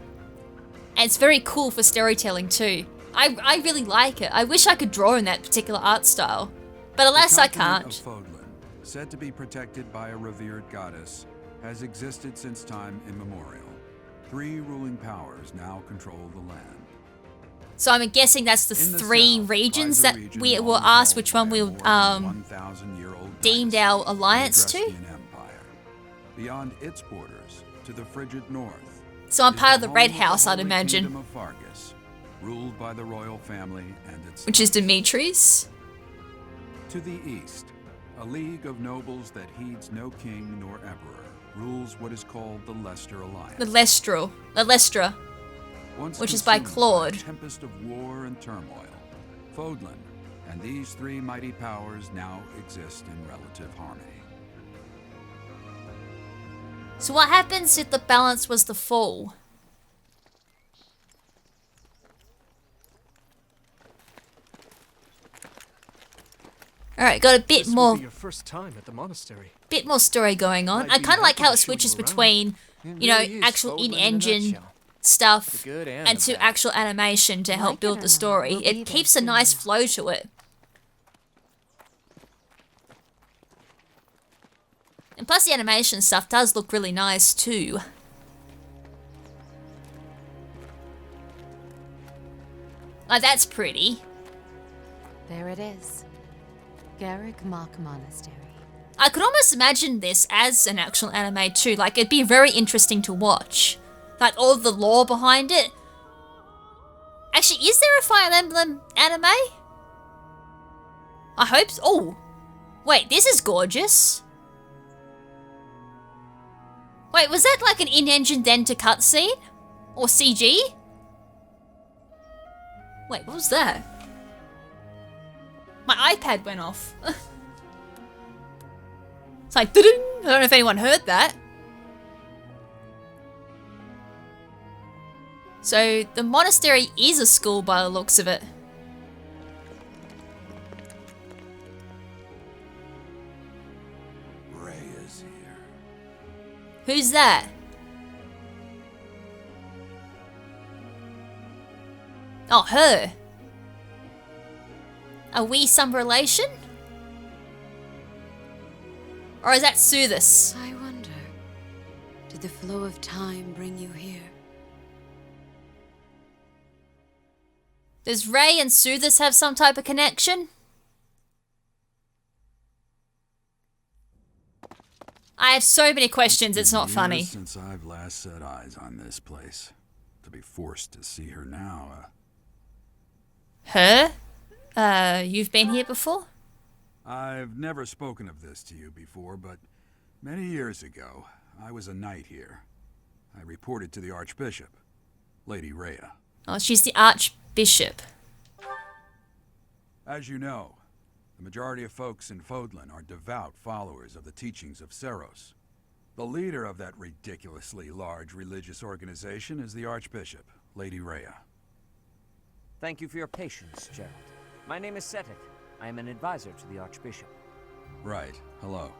S1: And it's very cool for storytelling too. I really like it. I wish I could draw in that particular art style. But alas, I can't.
S4: Said to be protected by a revered goddess, has existed since time immemorial. 3 ruling powers now control the land.
S1: So I'm guessing that's the 3 regions that we will ask which one we'll deemed our alliance to.
S4: Empire. Beyond its borders, to the frigid north.
S1: So I'm part of the
S4: home
S1: Red
S4: the
S1: House, I'd
S4: Holy
S1: imagine.
S4: Kingdom of Fargus, ruled by the royal family and its
S1: Which is Dimitri's.
S4: To the east, a league of nobles that heeds no king nor emperor rules what is called the Leicester Alliance.
S1: The Lestra.
S4: Once
S1: which is by
S4: consumed
S1: Claude.
S4: a tempest of war and turmoil, Fodlan and these 3 mighty powers now exist in relative harmony.
S1: So what happens if the balance was the fall? Alright, got a bit
S9: This will
S1: more
S9: be your first time at the monastery.
S1: bit more story going on. I kind of like how it switches between, you know, actual in-engine stuff and to actual animation to help build the story. It keeps a nice flow to it. And plus the animation stuff does look really nice too. Oh, that's pretty.
S6: There it is. Garrick Mock Monastery.
S1: I could almost imagine this as an actual anime too. Like, it'd be very interesting to watch. Like, all the lore behind it. Actually, is there a Fire Emblem anime? I hope so. Oh, wait, this is gorgeous. Wait, was that like an in-engine then to cutscene? Or CG? Wait, what was that? My iPad went off. It's like, ding! I don't know if anyone heard that. So, the monastery is a school by the looks of it.
S4: Rhea's here.
S1: Who's that? Oh, her. Are we some relation? Or is that Suthis?
S2: I wonder, did the flow of time bring you here?
S1: Does Ray and Suthis have some type of connection? I have so many questions, it's not funny.
S4: Years since I've last set eyes on this place. To be forced to see her now,
S1: Her? You've been here before?
S4: I've never spoken of this to you before, but many years ago, I was a knight here. I reported to the Archbishop, Lady Rhea.
S1: Oh, she's the Archbishop.
S4: As you know, the majority of folks in Fodlan are devout followers of the teachings of Seros. The leader of that ridiculously large religious organization is the Archbishop, Lady Rhea.
S10: Thank you for your patience, Gerald. My name is Seteth. I am an advisor to the Archbishop.
S4: Right. Hello.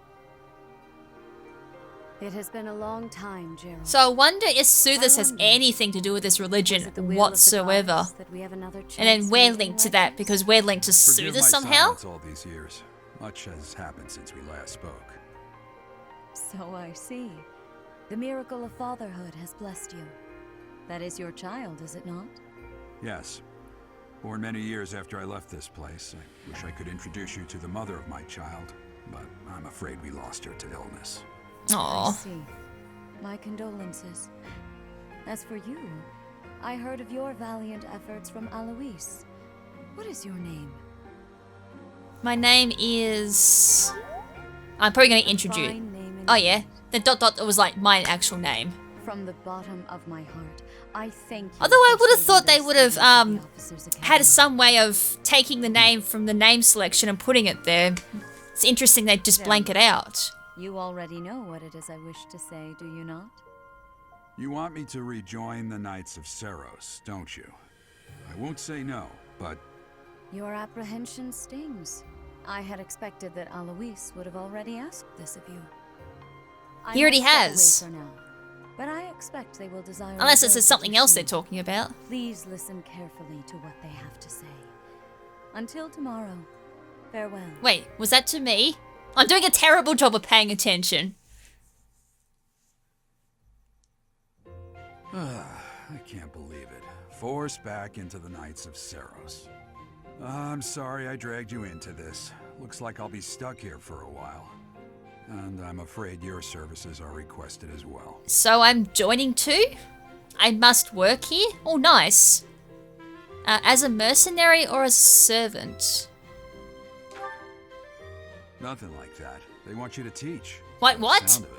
S6: It has been a long time, Gerald.
S1: So I wonder if Suthis has anything to do with this religion whatsoever. And then we're linked to that because we're linked to
S4: Forgive
S1: Suthis
S4: my
S1: somehow?
S4: silence all these years. Much has happened since we last spoke.
S2: So I see. The miracle of fatherhood has blessed you. That is your child, is it not?
S4: Yes. Born many years after I left this place, I wish I could introduce you to the mother of my child, but I'm afraid we lost her to illness.
S2: I
S1: Aww.
S2: see. My condolences. As for you, I heard of your valiant efforts from Alois. What is your name?
S1: My name is... I'm probably going to introduce...
S2: Fine name
S1: Oh yeah, the dot dot was like my actual name.
S2: From the bottom of my heart, I thank you.
S1: Although I
S2: for
S1: would have
S2: saving
S1: thought they
S2: this
S1: would have
S2: student to the Officers'
S1: had
S2: Academy.
S1: some way of taking the name from the name selection and putting it there. It's interesting they just blank it out.
S2: You already know what it is I wish to say, do you not?
S4: You want me to rejoin the Knights of Seros, don't you? I won't say no, but
S2: Your apprehension stings. I had expected that Alois would have already asked this of you. I
S1: He already
S2: must step
S1: has.
S2: away for now, but I expect they will desire.
S1: Unless
S2: a
S1: this is
S2: word
S1: something
S2: with you
S1: else they're
S2: soon.
S1: talking about.
S2: Please listen carefully to what they have to say. Until tomorrow, farewell.
S1: Wait, was that to me? I'm doing a terrible job of paying attention.
S4: I can't believe it. Forced back into the Knights of Seros. I'm sorry I dragged you into this. Looks like I'll be stuck here for a while. And I'm afraid your services are requested as well.
S1: So I'm joining too? I must work here? Oh, nice. As a mercenary or as a servant?
S4: Nothing like that. They want you to teach.
S1: What,
S4: By the
S1: what?
S4: sound of it.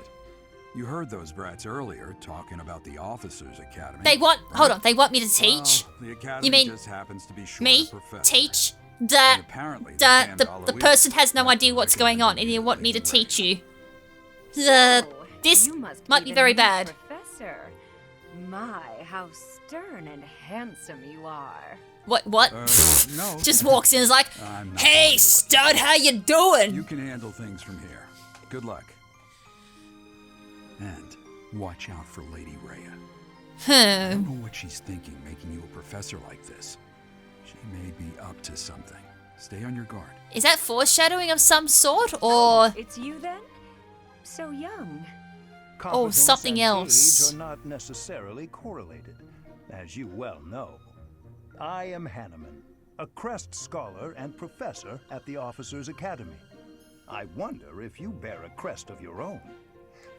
S4: You heard those brats earlier talking about the Officers' Academy.
S1: They want,
S4: right?
S1: hold on, they want me to teach?
S4: Well, the academy
S1: You mean
S4: just happens to be short
S1: Me?
S4: of professors.
S1: Teach?
S4: And
S1: The
S4: apparently they banned
S1: the
S4: Alois
S1: person has no
S4: from
S1: idea what's going on and you want me to
S4: recognizing
S1: teach you. This
S11: You must
S1: might be
S11: the
S1: very
S11: new
S1: bad.
S11: Professor. My, how stern and handsome you are.
S1: What?
S4: no.
S1: Just walks in and is like,
S4: I'm not
S1: hey,
S4: going to
S1: stud, how you doing?
S4: You can handle things from here. Good luck. And watch out for Lady Rhea. I don't know what she's thinking making you a professor like this. She may be up to something. Stay on your guard.
S1: Is that foreshadowing of some sort, or...
S11: It's you then? so young.
S1: Oh, something else.
S12: Are not necessarily correlated, as you well know. I am Hanneman, a Crest Scholar and Professor at the Officers' Academy. I wonder if you bear a crest of your own.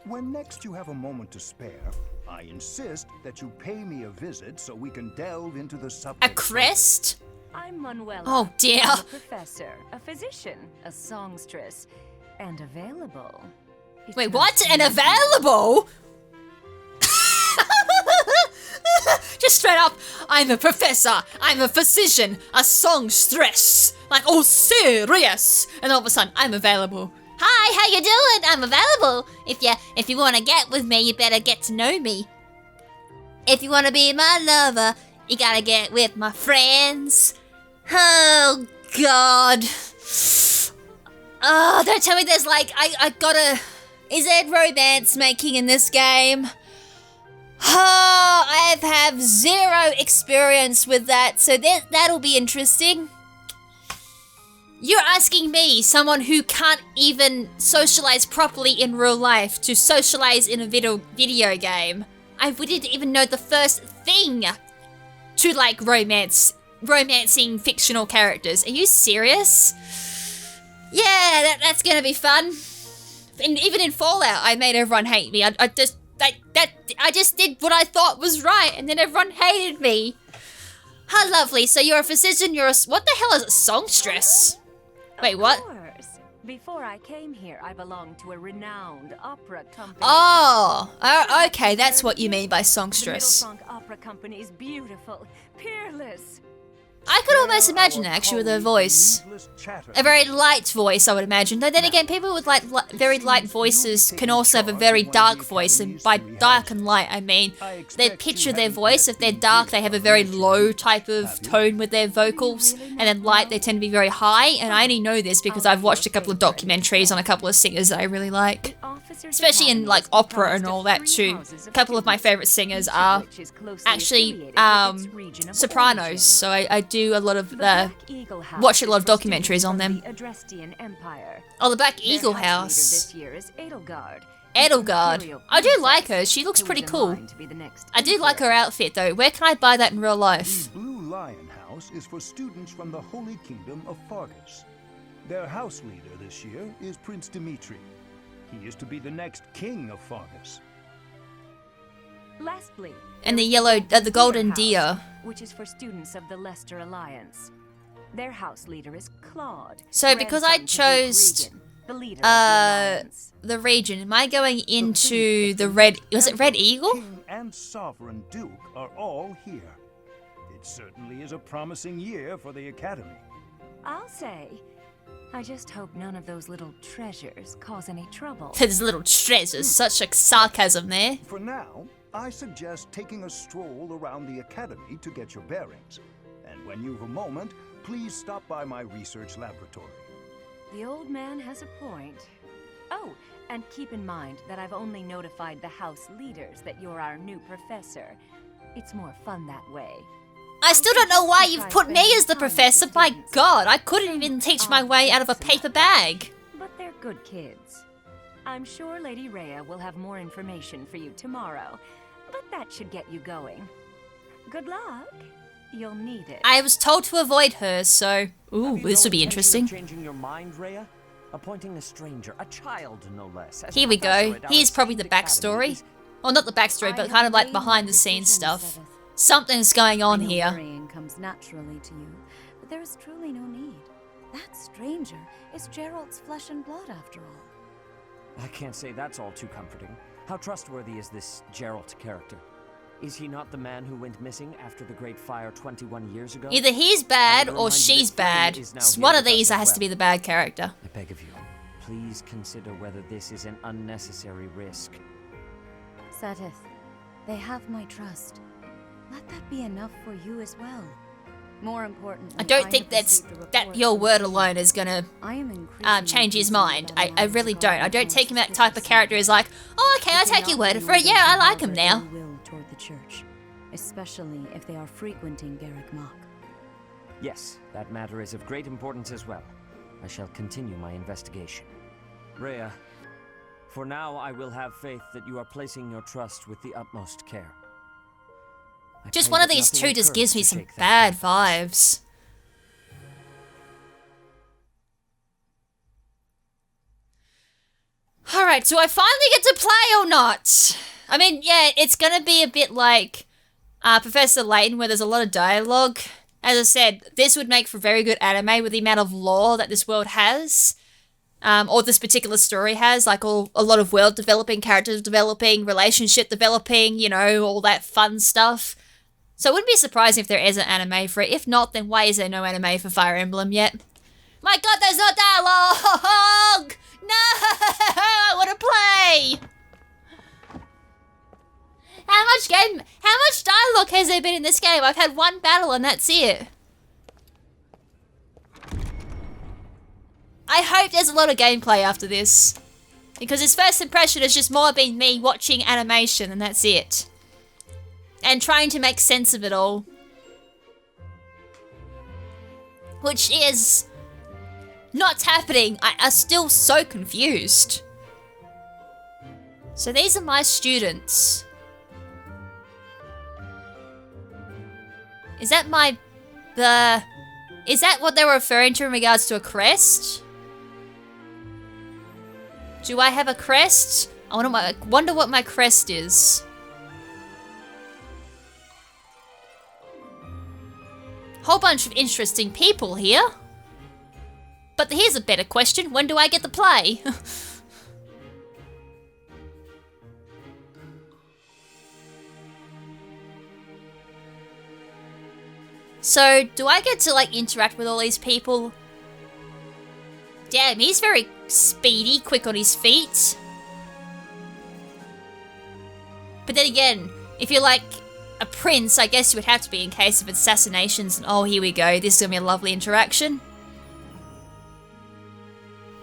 S12: When next you have a moment to spare, I insist that you pay me a visit so we can delve into the subject.
S1: A crest?
S11: I'm Manuela.
S1: Oh dear.
S11: I'm a professor, a physician, a songstress, and available.
S1: Wait, what? And available? Just straight up, I'm a professor, I'm a physician, a songstress. Like, all serious. And all of a sudden, I'm available. Hi, how you doing? I'm available. If you want to get with me, you better get to know me. If you want to be my lover, you gotta get with my friends. Oh, God. Oh, don't tell me there's like, I gotta... Is there romance making in this game? Oh, I have zero experience with that, so that'll be interesting. You're asking me, someone who can't even socialize properly in real life, to socialize in a video game. I didn't even know the first thing to like romancing fictional characters. Are you serious? Yeah, that's gonna be fun. And even in Fallout, I made everyone hate me. I just did what I thought was right, and then everyone hated me. How lovely. So you're a physician, what the hell is a songstress? Wait, what?
S11: Of course. Before I came here, I belonged to a renowned opera company.
S1: Oh, okay, that's what you mean by songstress.
S11: The Middlefranc Opera Company's beautiful, peerless.
S1: I could almost imagine that, actually, with her voice. A very light voice, I would imagine. Though then again, people with very light voices can also have a very dark voice. And by dark and light, I mean they pitch of their voice. If they're dark, they have a very low type of tone with their vocals. And then light, they tend to be very high. And I only know this because I've watched a couple of documentaries on a couple of singers that I really like. Especially in like opera and all that too. A couple of my favorite singers are actually sopranos. So I do a lot of watch a lot of documentaries on them. Oh, the Black Eagle House. Edelgard. I do like her. She looks pretty cool. I do like her outfit though. Where can I buy that in real life?
S12: The Blue Lion House is for students from the Holy Kingdom of Fargus. Their house leader this year is Prince Dimitri. He is to be the next king of Fargus.
S11: Lastly,
S1: and the golden deer,
S11: which is for students of the Leicester Alliance. Their house leader is Claude.
S1: So because I chose the region, am I going into the red? Was it Red Eagle?
S12: King and Sovereign Duke are all here. It certainly is a promising year for the Academy.
S11: I'll say. I just hope none of those little treasures cause any trouble.
S1: Those little treasures, such a sarcasm there.
S12: For now, I suggest taking a stroll around the Academy to get your bearings. And when you've a moment, please stop by my research laboratory.
S11: The old man has a point. Oh, and keep in mind that I've only notified the house leaders that you're our new professor. It's more fun that way.
S1: I still don't know why you've put me as the professor. My God, I couldn't even teach my way out of a paper bag.
S11: But they're good kids. I'm sure Lady Rhea will have more information for you tomorrow, but that should get you going. Good luck. You'll need it.
S1: I was told to avoid her, so... Ooh, this would be interesting.
S10: Changing your mind, Rhea? Appointing a stranger, a child no less.
S1: Here we go. Here's probably the backstory. Well, not the backstory, but kind of like behind-the-scenes stuff. Something's going on here.
S2: Worrying comes naturally to you, but there is truly no need. That stranger is Gerald's flesh and blood, after all.
S10: I can't say that's all too comforting. How trustworthy is this Gerald character? Is he not the man who went missing after the Great Fire 21 years ago?
S1: Either he's bad or she's bad. One of these has to be the bad character.
S10: I beg of you, please consider whether this is an unnecessary risk.
S2: Seteth, they have my trust. Let that be enough for you as well. More importantly,
S1: I don't think that your word alone is gonna change his mind. I really don't. I don't take him that type of character as like, oh, okay, I take your word for it. Yeah, I like him now.
S2: Will toward the church, especially if they are frequenting Garrick Mach.
S10: Yes, that matter is of great importance as well. I shall continue my investigation. Rhea, For now, I will have faith that you are placing your trust with the utmost care. I
S1: Just
S10: pray
S1: one of
S10: that
S1: these
S10: nothing
S1: two just
S10: occurs
S1: gives me
S10: to
S1: some
S10: shake that
S1: bad
S10: confidence.
S1: vibes. Alright, do I finally get to play or not? I mean, yeah, it's gonna be a bit like Professor Layton, where there's a lot of dialogue. As I said, this would make for very good anime with the amount of lore that this world has. Or this particular story has, like a lot of world developing, character developing, relationship developing, you know, all that fun stuff. So it wouldn't be surprising if there is an anime for it. If not, then why is there no anime for Fire Emblem yet? My god, there's no dialogue! No! I want to play! How much dialogue has there been in this game? I've had one battle and that's it. I hope there's a lot of gameplay after this. Because his first impression has just more been me watching animation and that's it. And trying to make sense of it all. Which is not happening. I'm still so confused. So these are my students. Is that is that what they were referring to in regards to a crest? Do I have a crest? I wonder what my crest is. Whole bunch of interesting people here. But here's a better question. When do I get to play? So, do I get to, like, interact with all these people? Damn, he's very speedy, quick on his feet. But then again, if you're, like, a prince, I guess you would have to be in case of assassinations. And oh, here we go. This is going to be a lovely interaction.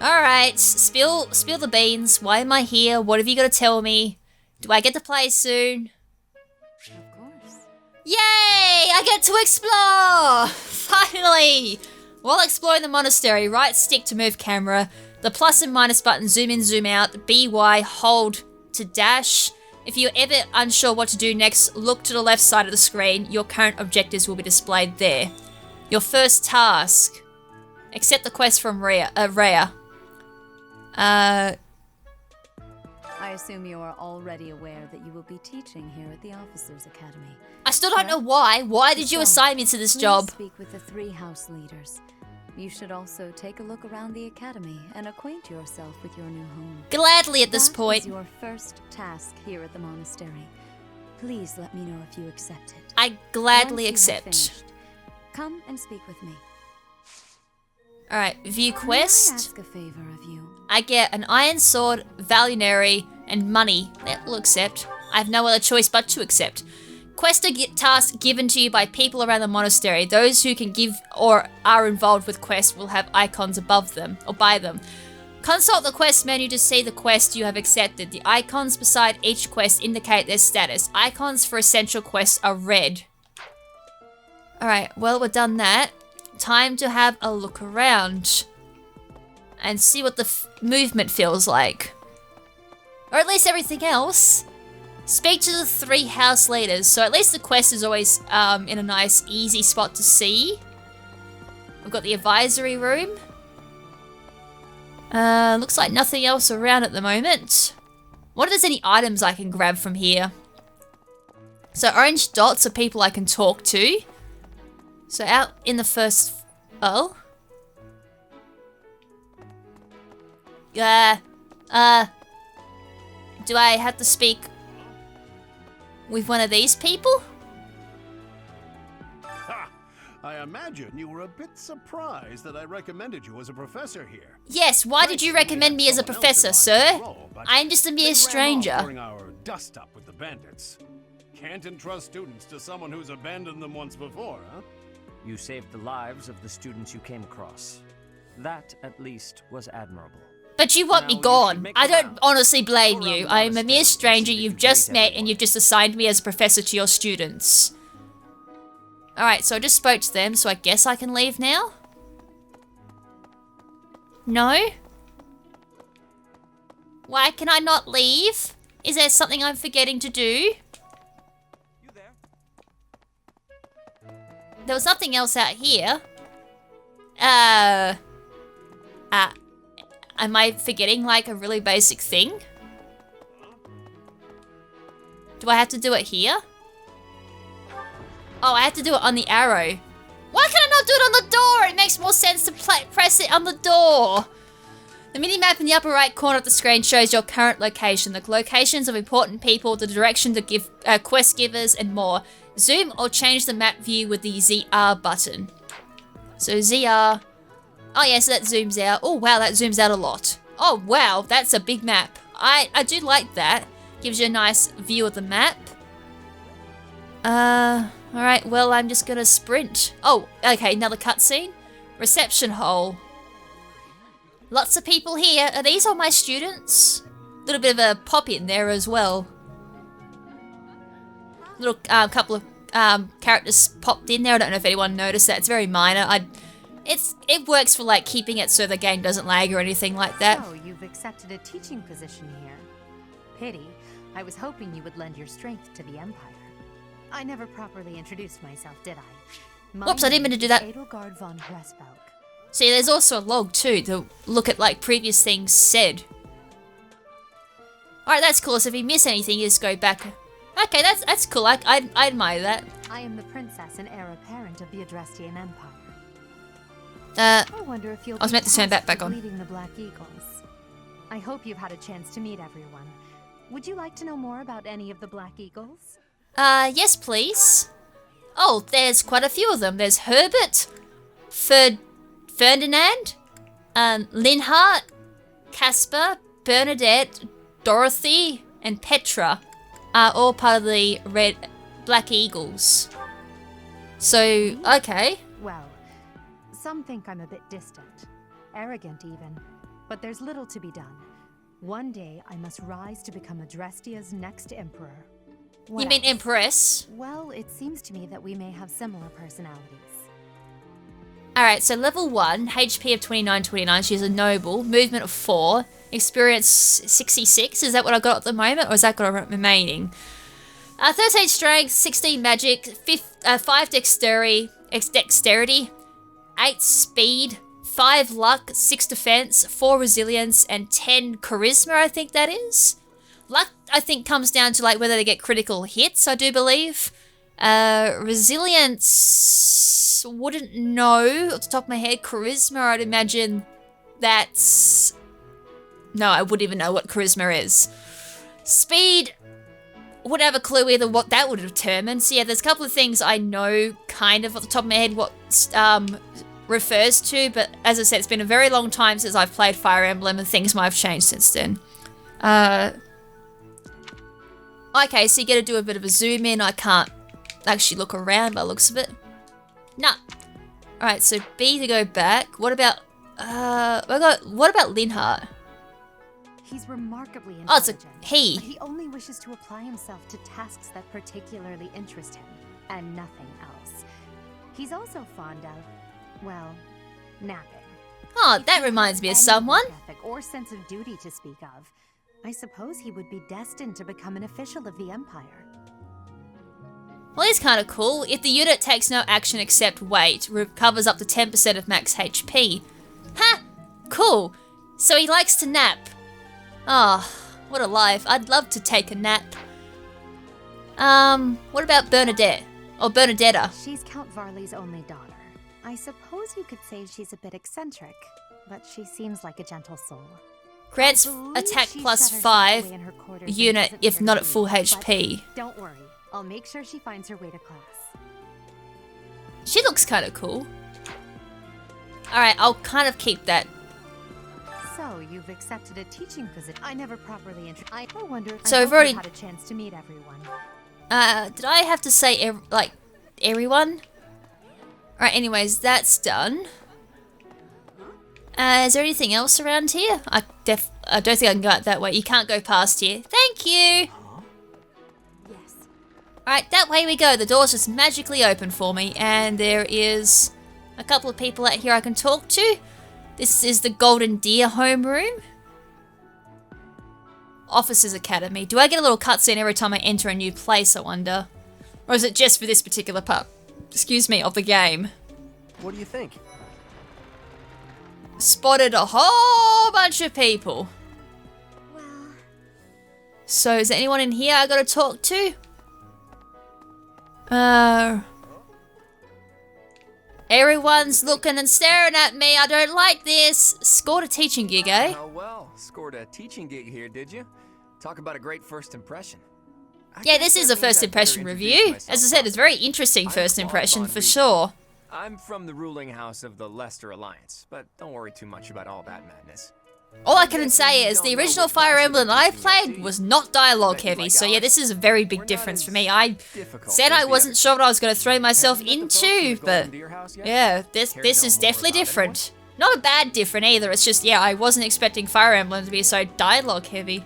S1: Alright, spill the beans. Why am I here? What have you got to tell me? Do I get to play soon?
S2: Of course.
S1: Yay! I get to explore! Finally! While exploring the monastery, right stick to move camera, the plus and minus button zoom in, zoom out, BY, hold to dash. If you're ever unsure what to do next, look to the left side of the screen. Your current objectives will be displayed there. Your first task. Accept the quest from Rhea.
S2: I assume you are already aware that you will be teaching here at the Officers' Academy.
S1: I still don't know why. Why did you assign me to this job?
S2: Please speak with the 3 house leaders. You should also take a look around the academy and acquaint yourself with your new home.
S1: Gladly at this point.
S2: That is your first task here at the monastery. Please let me know if you accept it.
S1: I gladly
S2: Once you have
S1: accept.
S2: finished, come and speak with me.
S1: Alright, view
S2: May I
S1: quest.
S2: ask a favor of you?
S1: I get an iron sword, valuary, and money. That will accept. I have no other choice but to accept. Quest or task given to you by people around the monastery. Those who can give or are involved with quests will have icons above them, or by them. Consult the quest menu to see the quest you have accepted. The icons beside each quest indicate their status. Icons for essential quests are red. Alright, well, we've done that. Time to have a look around. And see what the movement feels like. Or at least everything else. Speak to the 3 house leaders. So at least the quest is always in a nice, easy spot to see. We've got the advisory room. Looks like nothing else around at the moment. What if there's any items I can grab from here? So orange dots are people I can talk to. So out in the first... Oh. Do I have to speak with one of these people?
S8: Ha! I imagine you were a bit surprised that I recommended you as a professor here.
S1: Yes, why did you recommend me as a professor, sir? I'm just a mere stranger.
S8: During our dust up with the bandits. Can't entrust students to someone who's abandoned them once before, huh?
S10: You saved the lives of the students you came across. That, at least, was admirable.
S1: But you want me gone. I don't honestly blame you. I am a mere stranger you've just met and you've just assigned me as a professor to your students. Alright, so I just spoke to them, so I guess I can leave now? No? Why can I not leave? Is there something I'm forgetting to do? There was something else out here. Am I forgetting like a really basic thing? Do I have to do it here? Oh, I have to do it on the arrow. Why can I not do it on the door? It makes more sense to press it on the door. The minimap in the upper right corner of the screen shows your current location, the locations of important people, the direction to give quest givers, and more. Zoom or change the map view with the ZR button. So ZR. Oh yeah, so that zooms out. Oh wow, that zooms out a lot. Oh wow, that's a big map. I do like that. Gives you a nice view of the map. Alright, well I'm just gonna sprint. Oh, okay, another cutscene. Reception hall. Lots of people here. Are these all my students? A little bit of a pop in there as well. Little couple of characters popped in there. I don't know if anyone noticed that. It's very minor. It works for like keeping it so the game doesn't lag or anything like that.
S6: So you've accepted a teaching position here. Pity. I was hoping you would lend your strength to the Empire. I never properly introduced myself, did I?
S1: Whoops, I didn't mean to do that.
S6: Edelgard von Hresvelk.
S1: See, there's also a log too to look at like previous things said. Alright, that's cool. So if you miss anything, you just go back. Okay, that's cool. I admire that.
S6: I am the princess and heir apparent of the Adrestian Empire.
S1: I
S6: wonder if you'll
S1: was meant to turn that back on.
S6: Leading the Black Eagles. I hope you've had a chance to meet everyone. Would you like to know more about any of the Black Eagles?
S1: Yes, please. Oh, there's quite a few of them. There's Herbert, Ferdinand, Linhart, Casper, Bernadette, Dorothy, and Petra are all part of the Black Eagles. So, okay.
S6: Well, some think I'm a bit distant, arrogant even, but there's little to be done. One day I must rise to become Adrestia's next emperor.
S1: You mean Empress?
S6: Well, it seems to me that we may have similar personalities.
S1: Alright, so level 1, HP of 2929, she's a noble, movement of 4, experience 66, is that what I got at the moment, or is that got remaining? 13 strength, 16 magic, 5 dexterity, 8 speed, 5 luck, 6 defense, 4 resilience, and 10 charisma, I think that is. Luck, I think, comes down to like whether they get critical hits, I do believe. Resilience, wouldn't know off the top of my head. Charisma, I'd imagine that's... No, I wouldn't even know what charisma is. Speed, wouldn't have a clue either what that would determine. So yeah, there's a couple of things I know kind of off the top of my head what refers to, but as I said, it's been a very long time since I've played Fire Emblem and things might have changed since then. Okay, so you get to do a bit of a zoom in. I can't actually look around by the looks of it. Nah. Alright, so B to go back. What about what about Linhart?
S6: He's remarkably intelligent.
S1: Oh, it's a he.
S6: But he only wishes to apply himself to tasks that particularly interest him, and nothing else. He's also fond of, well, napping.
S1: Oh, that reminds me of someone.
S6: Ethic or sense of duty to speak of. I suppose he would be destined to become an official of the Empire.
S1: Well, he's kind of cool. If the unit takes no action except wait, recovers up to 10% of max HP. Ha! Cool. So he likes to nap. Oh, what a life. I'd love to take a nap. What about Bernadette? Or Bernadetta?
S6: She's Count Varley's only daughter. I suppose you could say she's a bit eccentric, but she seems like a gentle soul.
S1: Grants attack plus 5 unit if not at full HP.
S6: Don't worry, I'll make sure she finds her way to class.
S1: She looks kind of cool. Alright, I'll kind of keep that.
S6: So, you've accepted a teaching position. I never properly introduced. I wonder if
S1: I've already
S6: had a chance to meet everyone.
S1: Did I have to say like everyone? Alright, anyways, that's done. Is there anything else around here? I don't think I can go out that way. You can't go past here. Thank you!
S6: Yes.
S1: Alright, that way we go. The door's just magically open for me. And there is a couple of people out here I can talk to. This is the Golden Deer homeroom. Officers Academy. Do I get a little cutscene every time I enter a new place, I wonder? Or is it just for this particular part, excuse me, of the game?
S9: What do you think?
S1: Spotted a whole bunch of people.
S3: Well,
S1: So is there anyone in here I gotta talk to? Everyone's looking and staring at me. I don't like this. Scored a teaching gig, eh?
S7: Oh well, scored a teaching gig here, did you? Talk about a great first impression.
S1: Yeah, this is a first impression review. As I said, it's a very interesting first impression for sure.
S7: I'm from the ruling house of the Leicester Alliance, but don't worry too much about all that madness.
S1: All I can say is the original Fire Emblem I played was not dialogue heavy, so yeah, this is a very big difference for me. I said I wasn't sure what I was going to throw myself into, but yeah, this is definitely different. Not a bad different either, it's just, yeah, I wasn't expecting Fire Emblem to be so dialogue heavy.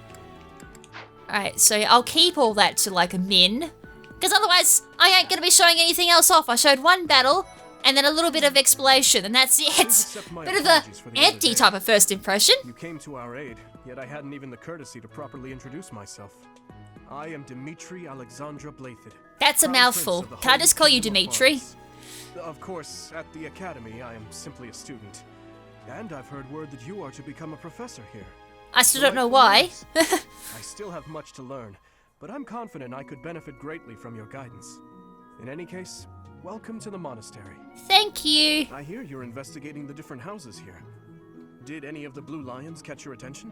S1: Alright, so I'll keep all that to like a min, because otherwise I ain't going to be showing anything else off. I showed one battle, and then a little bit of exploration, and that's it. Bit of a empty type of first impression.
S9: You came to our aid, yet I hadn't even the courtesy to properly introduce myself. I am Dimitri Alexandra Blathed.
S1: That's a mouthful. Can I just call you Dimitri?
S9: Of course, at the academy, I am simply a student. And I've heard word that you are to become a professor here.
S1: I still don't know why.
S9: I still have much to learn, but I'm confident I could benefit greatly from your guidance. In any case, welcome to the monastery.
S1: Thank you.
S9: I hear you're investigating the different houses here. Did any of the blue lions catch your attention?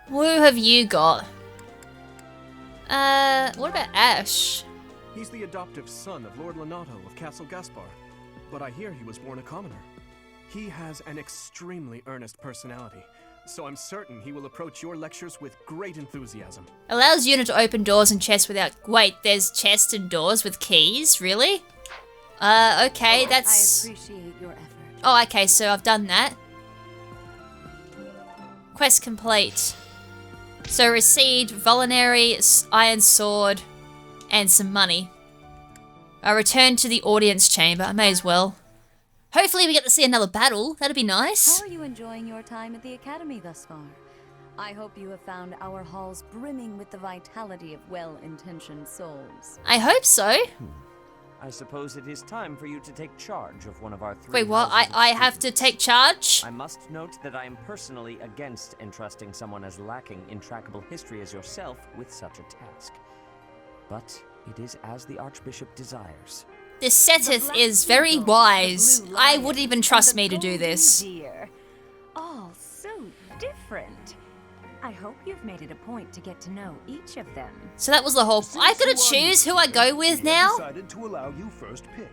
S1: Who have you got? What about Ash?
S9: He's the adoptive son of Lord Lenato of Castle Gaspar, but I hear he was born a commoner. He has an extremely earnest personality, so I'm certain he will approach your lectures with great enthusiasm.
S1: Allows unit to open doors and chests without... Wait, there's chests and doors with keys? Really? Okay, that's...
S2: I appreciate your effort.
S1: Oh, okay, so I've done that. Quest complete. So received Volinary Iron Sword and some money. I return to the audience chamber. I may as well. Hopefully we get to see another battle. That'd be nice.
S2: How are you enjoying your time at the academy thus far? I hope you have found our halls brimming with the vitality of well-intentioned souls.
S1: I hope so.
S10: I suppose it is time for you to take charge of one of our three.
S1: Wait, what?
S10: houses of
S1: I have to take charge?
S10: I must note that I am personally against entrusting someone as lacking in trackable history as yourself with such a task. But it is as the Archbishop desires.
S1: This Seteth is very wise. I wouldn't even trust me to do this.
S11: Dear. All so different. I hope you've made it a point to get to know each of them.
S1: So that was the whole... I gotta choose who I go with now?
S12: Decided to allow you first pick.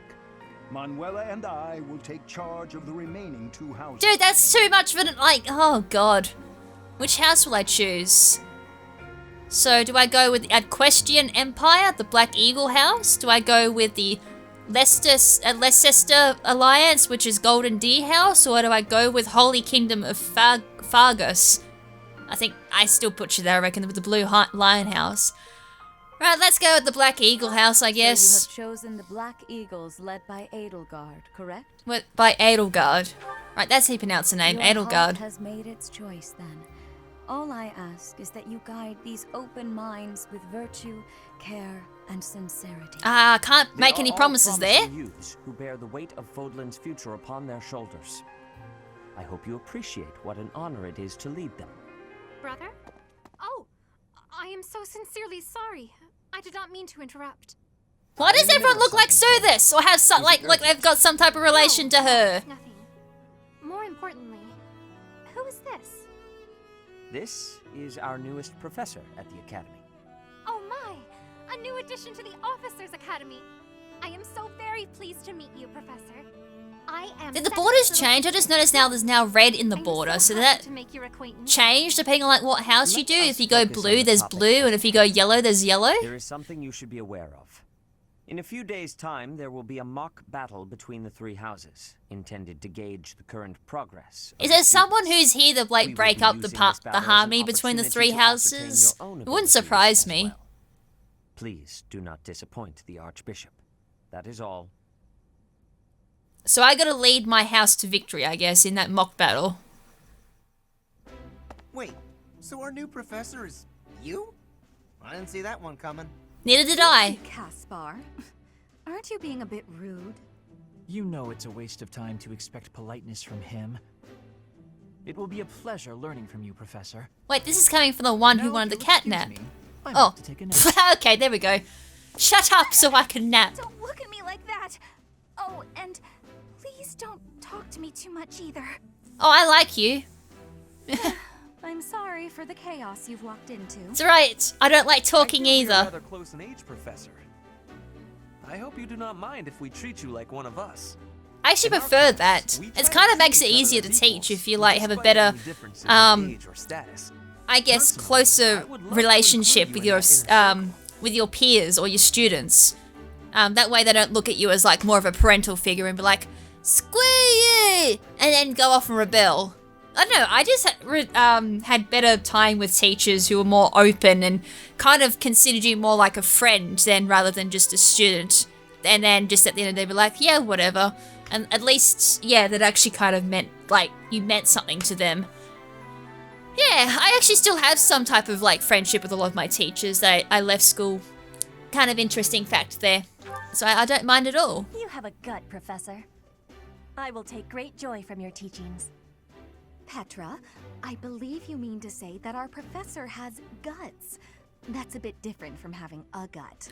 S12: Manuela and I will take charge of the remaining two houses.
S1: Dude, that's too much of an... Like, oh god. Which house will I choose? So, do I go with the Adquestian Empire, the Black Eagle House? Do I go with the Leicester Alliance, which is Golden Deer House? Or do I go with Holy Kingdom of Fargus? I think I still butchered that, I reckon, with the Blue Lion House. Right, let's go with the Black Eagle House, I guess.
S2: So you have chosen the Black Eagles led by Edelgard, correct?
S1: What, by Edelgard. Right, that's how you pronounce the name,
S2: Your
S1: Edelgard.
S2: heart has made its choice, then. All I ask is that you guide these open minds with virtue, care, and sincerity.
S1: I can't make any promises there.
S10: Youths who bear the weight of Fodlan's future upon their shoulders. I hope you appreciate what an honor it is to lead them.
S13: Brother? Oh, I am so sincerely sorry. I did not mean to interrupt.
S1: Why does everyone look like Sothis? Or have some, like they've got some type of relation to her?
S13: Nothing. More importantly, who is this?
S10: This is our newest professor at the academy.
S13: Oh my! A new addition to the Officers Academy! I am so very pleased to meet you, Professor. I am...
S1: Did the borders change? I just noticed now there's now red in the border, so that change depending on like what house you do. If you go blue, there's blue, and if you go yellow, there's yellow.
S10: There is something you should be aware of. In a few days' time, there will be a mock battle between the three houses, intended to gauge the current progress.
S1: Is there someone who's here to like break up the harmony between the three houses? It wouldn't surprise me.
S10: Well. Please do not disappoint the Archbishop. That is all.
S1: So I gotta lead my house to victory, I guess, in that mock battle.
S14: Wait, So our new professor is you? I didn't see that one coming.
S1: Neither did I.
S11: Caspar, aren't you being a bit rude?
S15: You know it's a waste of time to expect politeness from him. It will be a pleasure learning from you, Professor.
S1: Wait, this is coming from the one who wanted the catnap.
S15: I
S1: Oh,
S15: have to take a nap.
S1: okay, there we go. Shut up so I can nap.
S13: Don't look at me like that. Oh, and please don't talk to me too much either.
S1: Oh, I like you.
S11: I'm sorry for the chaos you've walked into.
S1: It's alright. I don't like talking
S7: We're
S1: either.
S7: rather close in age, Professor. I hope you do not mind if we treat you like one of us.
S1: I actually prefer that. It kind of makes it easier to teach if you like have a better, I guess, closer relationship with your peers or your students. That way they don't look at you as like more of a parental figure and be like, "Screw you!" and then go off and rebel. I don't know. I just had better time with teachers who were more open and kind of considered you more like a friend than rather than just a student. And then just at the end of the day, be like, "Yeah, whatever." And at least, yeah, that actually kind of meant, like, you meant something to them. Yeah, I actually still have some type of, like, friendship with a lot of my teachers. I left school. Kind of interesting fact there. So I don't mind at all.
S11: You have a gut, Professor. I will take great joy from your teachings. Petra, I believe you mean to say that our professor has guts. That's a bit different from having a gut.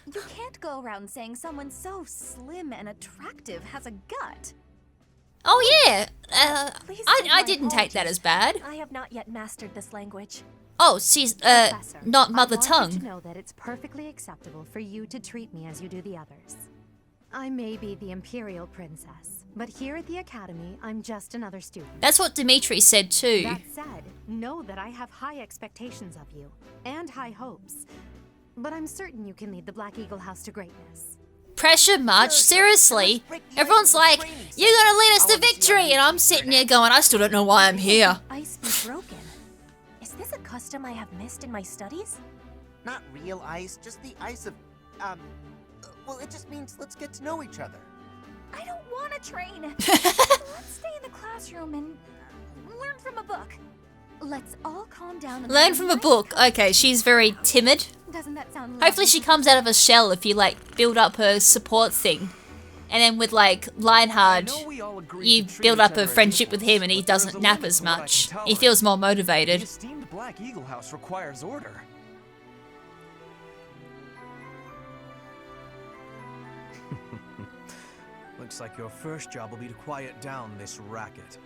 S11: You can't go around saying someone so slim and attractive has a gut.
S1: Oh yeah, I didn't take that as bad.
S11: I have not yet mastered this language.
S1: Oh, she's
S6: Professor,
S1: not mother
S6: I want
S1: tongue.
S6: you to know that it's perfectly acceptable for you to treat me as you do the others. I may be the Imperial Princess, but here at the Academy, I'm just another student.
S1: That's what Dimitri said too.
S6: That said, know that I have high expectations of you, and high hopes. But I'm certain you can lead the Black Eagle House to greatness.
S1: Pressure much? Seriously? Everyone's like, "You're gonna lead us to victory," and I'm sitting here going, "I still don't know why I'm here."
S11: Ice be broken. Is this a custom I have missed in my studies?
S14: Not real ice, just the ice of, well, it just means let's get to know each other.
S13: I don't want to train. Let's stay in the classroom and learn from a book.
S11: Let's all calm down. And
S1: Learn from a book. Okay, she's very timid.
S11: Doesn't that sound
S1: Hopefully she comes out of a shell if you like build up her support thing. And then with like Lionheart, you build up a friendship with him and he doesn't nap as much. He feels more motivated.
S7: The esteemed Black Eagle House requires order.
S9: Looks like your first job will be to quiet down this racket.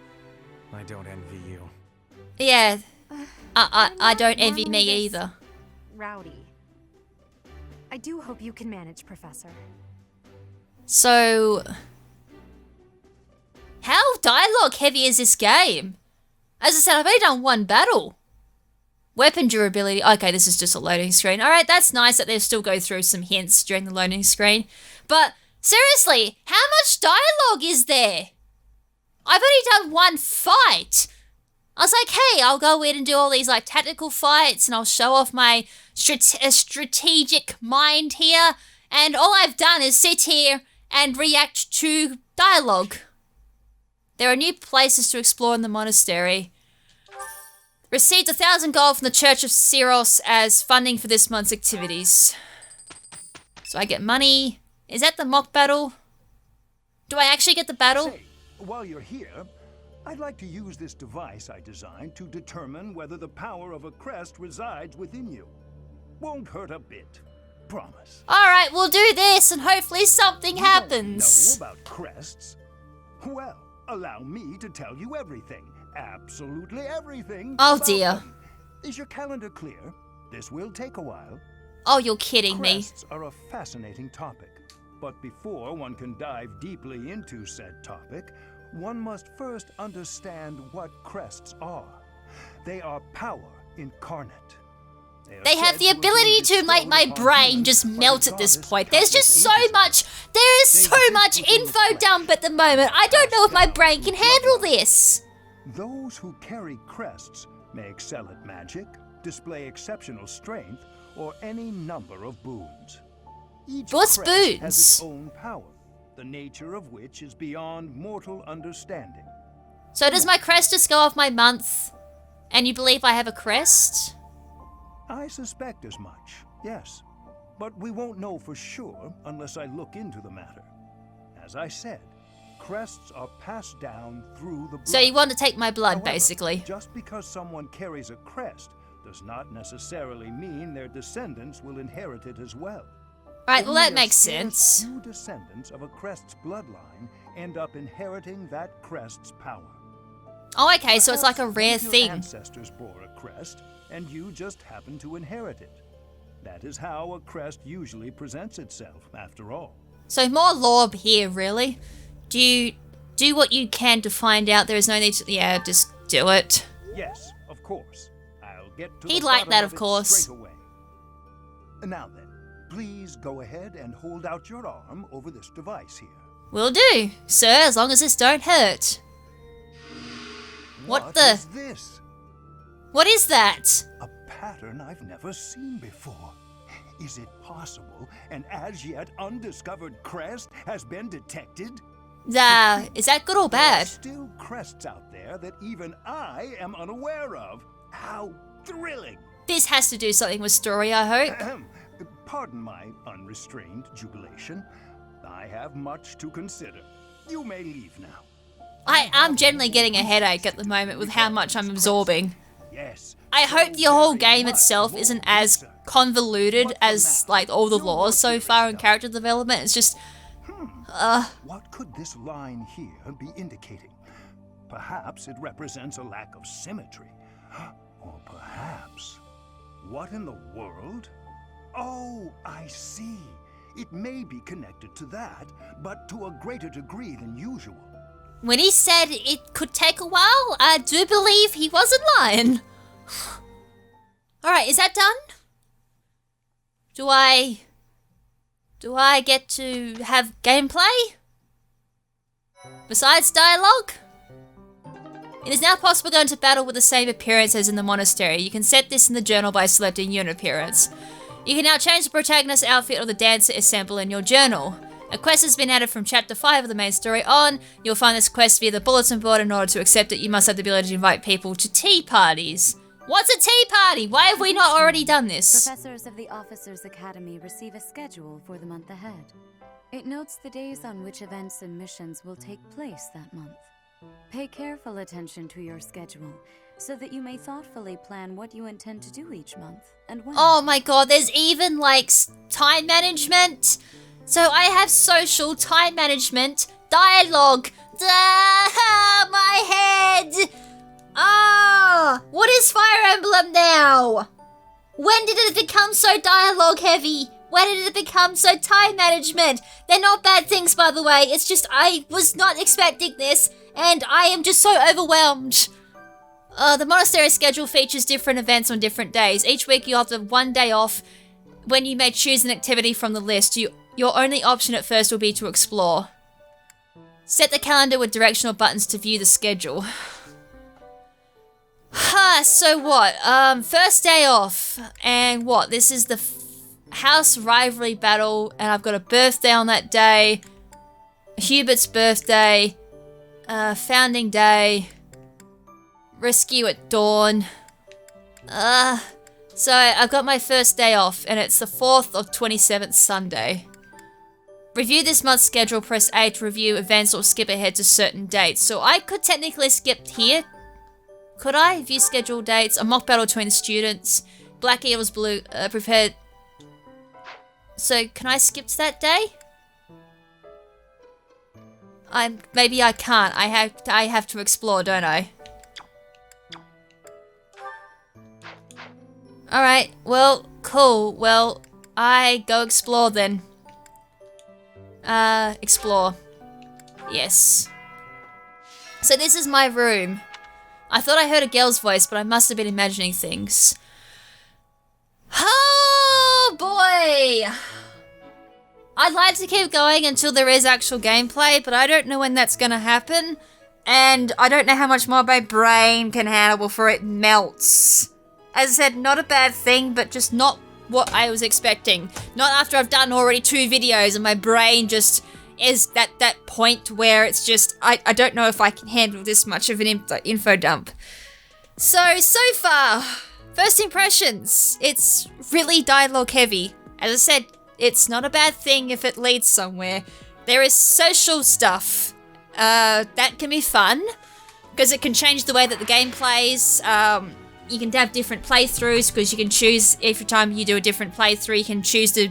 S9: I don't envy you.
S1: Yeah, I don't envy me either.
S6: Rowdy. I do hope you can manage, Professor.
S1: So, how dialogue heavy is this game? As I said, I've only done one battle. Weapon durability. Okay, this is just a loading screen. Alright, that's nice that they still go through some hints during the loading screen. But, seriously, how much dialogue is there? I've only done one fight. I was like, hey, I'll go in and do all these like tactical fights and I'll show off my strategic mind here. And all I've done is sit here and react to dialogue. There are new places to explore in the monastery. Received 1,000 gold from the Church of Syros as funding for this month's activities. So I get money. Is that the mock battle? Do I actually get the battle?
S12: Say, while you're here, I'd like to use this device I designed to determine whether the power of a crest resides within you. Won't hurt a bit. Promise.
S1: Alright, we'll do this and hopefully something happens.
S12: Know about crests? Well, allow me to tell you everything. Absolutely everything.
S1: Oh
S12: about
S1: dear.
S12: them. Is your calendar clear? This will take a while.
S1: Oh, you're kidding me.
S12: Crests are a fascinating topic. But before one can dive deeply into said topic, one must first understand what crests are. They are power incarnate.
S1: They have the ability to make my brain just melt at this point. There is so much info dump at the moment. I don't know if my brain can handle this.
S12: Those who carry crests may excel at magic, display exceptional strength, or any number of boons. Each
S1: What's
S12: crest has
S1: boons?
S12: its own power, the nature of which is beyond mortal understanding.
S1: So does my crest just go off my month? And you believe I have a crest?
S12: I suspect as much, yes. But we won't know for sure unless I look into the matter. As I said, crests are passed down through the blood.
S1: So you want to take my blood,
S12: However,
S1: basically.
S12: Just because someone carries a crest does not necessarily mean their descendants will inherit it as well.
S1: Right, well that
S12: Only a
S1: makes
S12: scarce
S1: sense.
S12: few descendants of a crest's bloodline end up inheriting that crest's power.
S1: Oh, okay, so it's like a rare
S12: Perhaps one of
S1: thing.
S12: your ancestors bore a crest, and you just happen to inherit it. That is how a crest usually presents itself, after all.
S1: So more lore here, really. Do what you can to find out. There is no need to... Yeah, just do it.
S12: Yes, of course. I'll get to
S1: He'd
S12: the
S1: like
S12: bottom
S1: that,
S12: of
S1: of
S12: it
S1: course.
S12: straight away. Now then, please go ahead and hold out your arm over this device here.
S1: Will do, sir, as long as this don't hurt. What the...
S12: is this?
S1: What is that?
S12: A pattern I've never seen before. Is it possible an as yet undiscovered crest has been detected?
S1: Is that good or
S12: There are
S1: bad?
S12: still crests out there that even I am unaware of. How thrilling!
S1: This has to do something with story, I hope.
S12: Pardon my unrestrained jubilation. I have much to consider. You may leave now.
S1: I'm generally getting a headache at the moment with how much I'm absorbing.
S12: Yes.
S1: I hope the whole game itself isn't as convoluted as, like, all the lore so far in character development. It's just...
S12: What could this line here be indicating? Perhaps it represents a lack of symmetry. Or perhaps... What in the world? Oh, I see. It may be connected to that, but to a greater degree than usual.
S1: When he said it could take a while, I do believe he wasn't lying. Alright, is that done? Do I get to have gameplay? Besides dialogue? It is now possible to go into battle with the same appearance as in the monastery. You can set this in the journal by selecting unit appearance. You can now change the protagonist's outfit or the dancer assemble in your journal. A quest has been added from chapter 5 of the main story on. You'll find this quest via the bulletin board. In order to accept it, you must have the ability to invite people to tea parties. What's a tea party? Why have we not already done this?
S2: Professors of the Officers' Academy receive a schedule for the month ahead. It notes the days on which events and missions will take place that month. Pay careful attention to your schedule, so that you may thoughtfully plan what you intend to do each month and when.
S1: Oh my god, there's even, like, time management. So I have social, time management, dialogue. My head! What is Fire Emblem now? When did it become so dialogue heavy? When did it become so time management? They're not bad things, by the way. It's just I was not expecting this, and I am just so overwhelmed. The monastery schedule features different events on different days. Each week you have one day off when you may choose an activity from the list. Your only option at first will be to explore. Set the calendar with directional buttons to view the schedule. So what? First day off. And what? This is the house rivalry battle, and I've got a birthday on that day. Hubert's birthday. Founding day. Rescue at dawn. So I've got my first day off, and it's the 4th of 27th Sunday. Review this month's schedule, press A to review events or skip ahead to certain dates. So I could technically skip here. Could I? View schedule dates, a mock battle between the students, Black Eagles Blue, prepared. So can I skip to that day? Maybe I can't. I have to explore, don't I? Alright, well, cool. Well, I go explore then. Explore. Yes. So this is my room. I thought I heard a girl's voice, but I must have been imagining things. Oh boy! I'd like to keep going until there is actual gameplay, but I don't know when that's gonna happen. And I don't know how much more my brain can handle before it melts. As I said, not a bad thing, but just not what I was expecting. Not after I've done already 2 videos and my brain just is that point where it's just, I don't know if I can handle this much of an info dump. So far, first impressions, it's really dialogue heavy. As I said, it's not a bad thing if it leads somewhere. There is social stuff that can be fun, because it can change the way that the game plays. You can have different playthroughs, because you can choose, every time you do a different playthrough, you can choose to,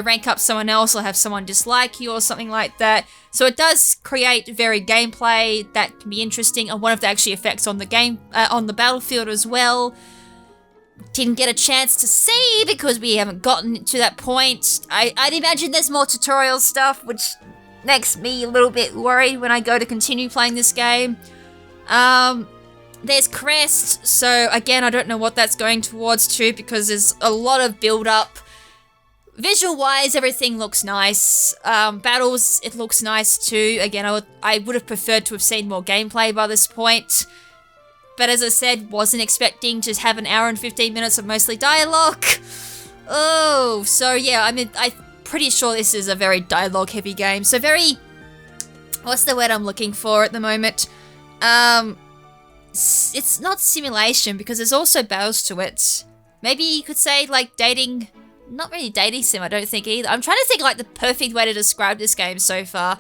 S1: rank up someone else or have someone dislike you or something like that. So it does create varied gameplay that can be interesting, and one of the actually effects on the game, on the battlefield as well. Didn't get a chance to see because we haven't gotten to that point. I'd imagine there's more tutorial stuff, which makes me a little bit worried when I go to continue playing this game. There's Crest, so again, I don't know what that's going towards too, because there's a lot of build-up. Visual-wise, everything looks nice. Battles, it looks nice too. Again, I would have preferred to have seen more gameplay by this point. But as I said, wasn't expecting to have an hour and 15 minutes of mostly dialogue. Oh, so yeah, I'm pretty sure this is a very dialogue-heavy game. So very... What's the word I'm looking for at the moment? It's not simulation, because there's also battles to it. Maybe you could say, like, dating... Not really dating sim, I don't think either. I'm trying to think, like, the perfect way to describe this game so far.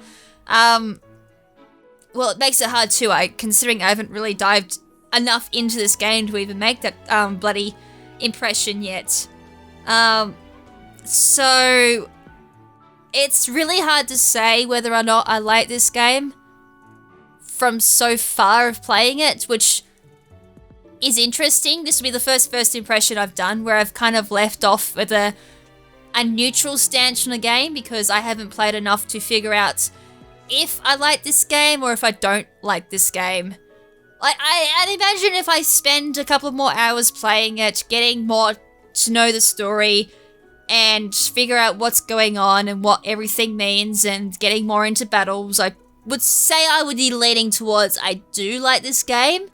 S1: Well, it makes it hard too, considering I haven't really dived enough into this game to even make that bloody impression yet. So it's really hard to say whether or not I like this game from so far of playing it, which is interesting. This will be the first impression I've done where I've kind of left off with a neutral stance on a game, because I haven't played enough to figure out if I like this game or if I don't like this game. Like, I'd imagine if I spend a couple of more hours playing it, getting more to know the story and figure out what's going on and what everything means and getting more into battles, I would say I would be leaning towards I do like this game.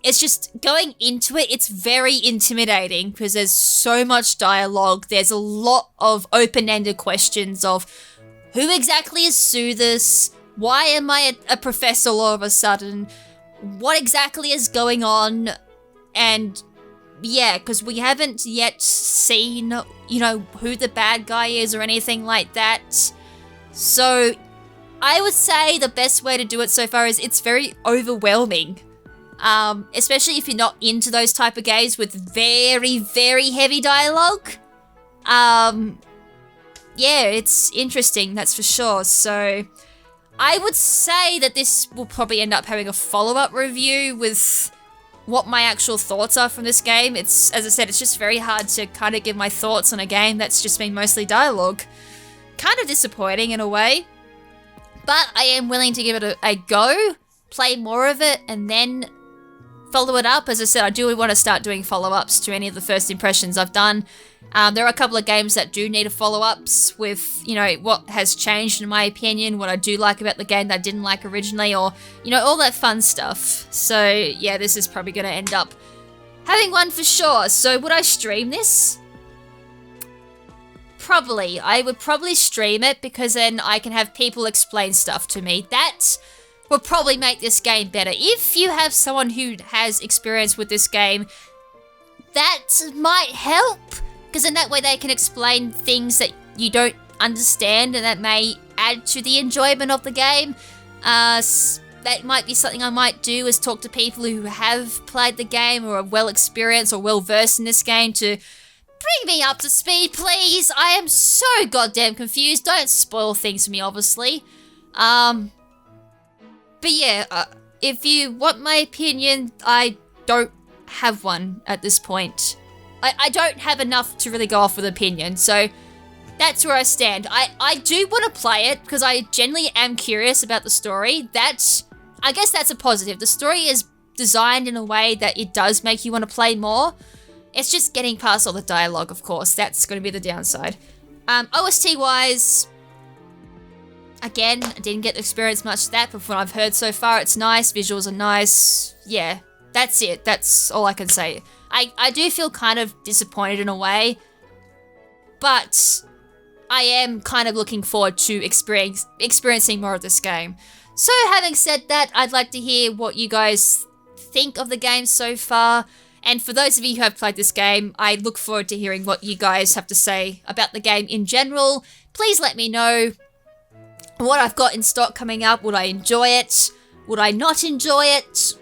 S1: It's just going into it, it's very intimidating because there's so much dialogue. There's a lot of open-ended questions of who exactly is Soothis? Why am I a professor all of a sudden? What exactly is going on? And yeah, because we haven't yet seen, who the bad guy is or anything like that. So I would say the best way to do it so far is it's very overwhelming. Especially if you're not into those type of games with very, very heavy dialogue. Yeah, it's interesting, that's for sure. So I would say that this will probably end up having a follow-up review with what my actual thoughts are from this game. It's, as I said, it's just very hard to kind of give my thoughts on a game that's just been mostly dialogue. Kind of disappointing in a way. But I am willing to give it a go, play more of it, and then follow it up. As I said, I do want to start doing follow-ups to any of the first impressions I've done. There are a couple of games that do need a follow-ups with, what has changed in my opinion, what I do like about the game that I didn't like originally, or, all that fun stuff. So, yeah, this is probably going to end up having one for sure. So, would I stream this? Probably. I would probably stream it because then I can have people explain stuff to me. That would probably make this game better. If you have someone who has experience with this game, that might help. Because in that way they can explain things that you don't understand, and that may add to the enjoyment of the game. That might be something I might do, is talk to people who have played the game or are well experienced or well versed in this game to bring me up to speed, please. I am so goddamn confused. Don't spoil things for me, obviously. But yeah, if you want my opinion, I don't have one at this point. I don't have enough to really go off with opinion, so that's where I stand. I do want to play it because I genuinely am curious about the story. I guess that's a positive. The story is designed in a way that it does make you want to play more. It's just getting past all the dialogue, of course. That's going to be the downside. OST-wise, again, I didn't get to experience much of that, but from what I've heard so far, it's nice. Visuals are nice. Yeah, that's it. That's all I can say. I do feel kind of disappointed in a way, but I am kind of looking forward to experiencing more of this game. So having said that, I'd like to hear what you guys think of the game so far. And for those of you who have played this game, I look forward to hearing what you guys have to say about the game in general. Please let me know what I've got in stock coming up. Would I enjoy it? Would I not enjoy it?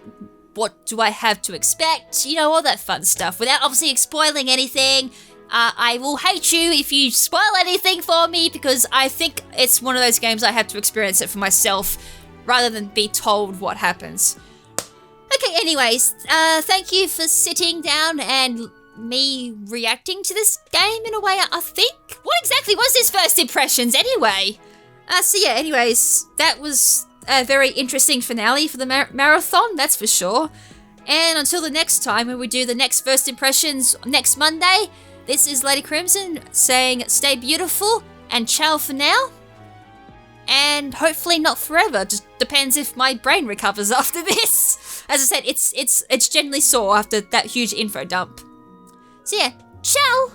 S1: What do I have to expect? You know, all that fun stuff. Without obviously spoiling anything. I will hate you if you spoil anything for me, because I think it's one of those games I have to experience it for myself rather than be told what happens. Okay, anyways, thank you for sitting down and me reacting to this game in a way, I think. What exactly was this first impressions anyway? So yeah, anyways, that was a very interesting finale for the marathon, that's for sure. And until the next time when we do the next first impressions next Monday, this is Lady KrimZen saying stay beautiful and ciao for now. And hopefully not forever, just depends if my brain recovers after this. As I said, it's generally sore after that huge info dump. So yeah, ciao!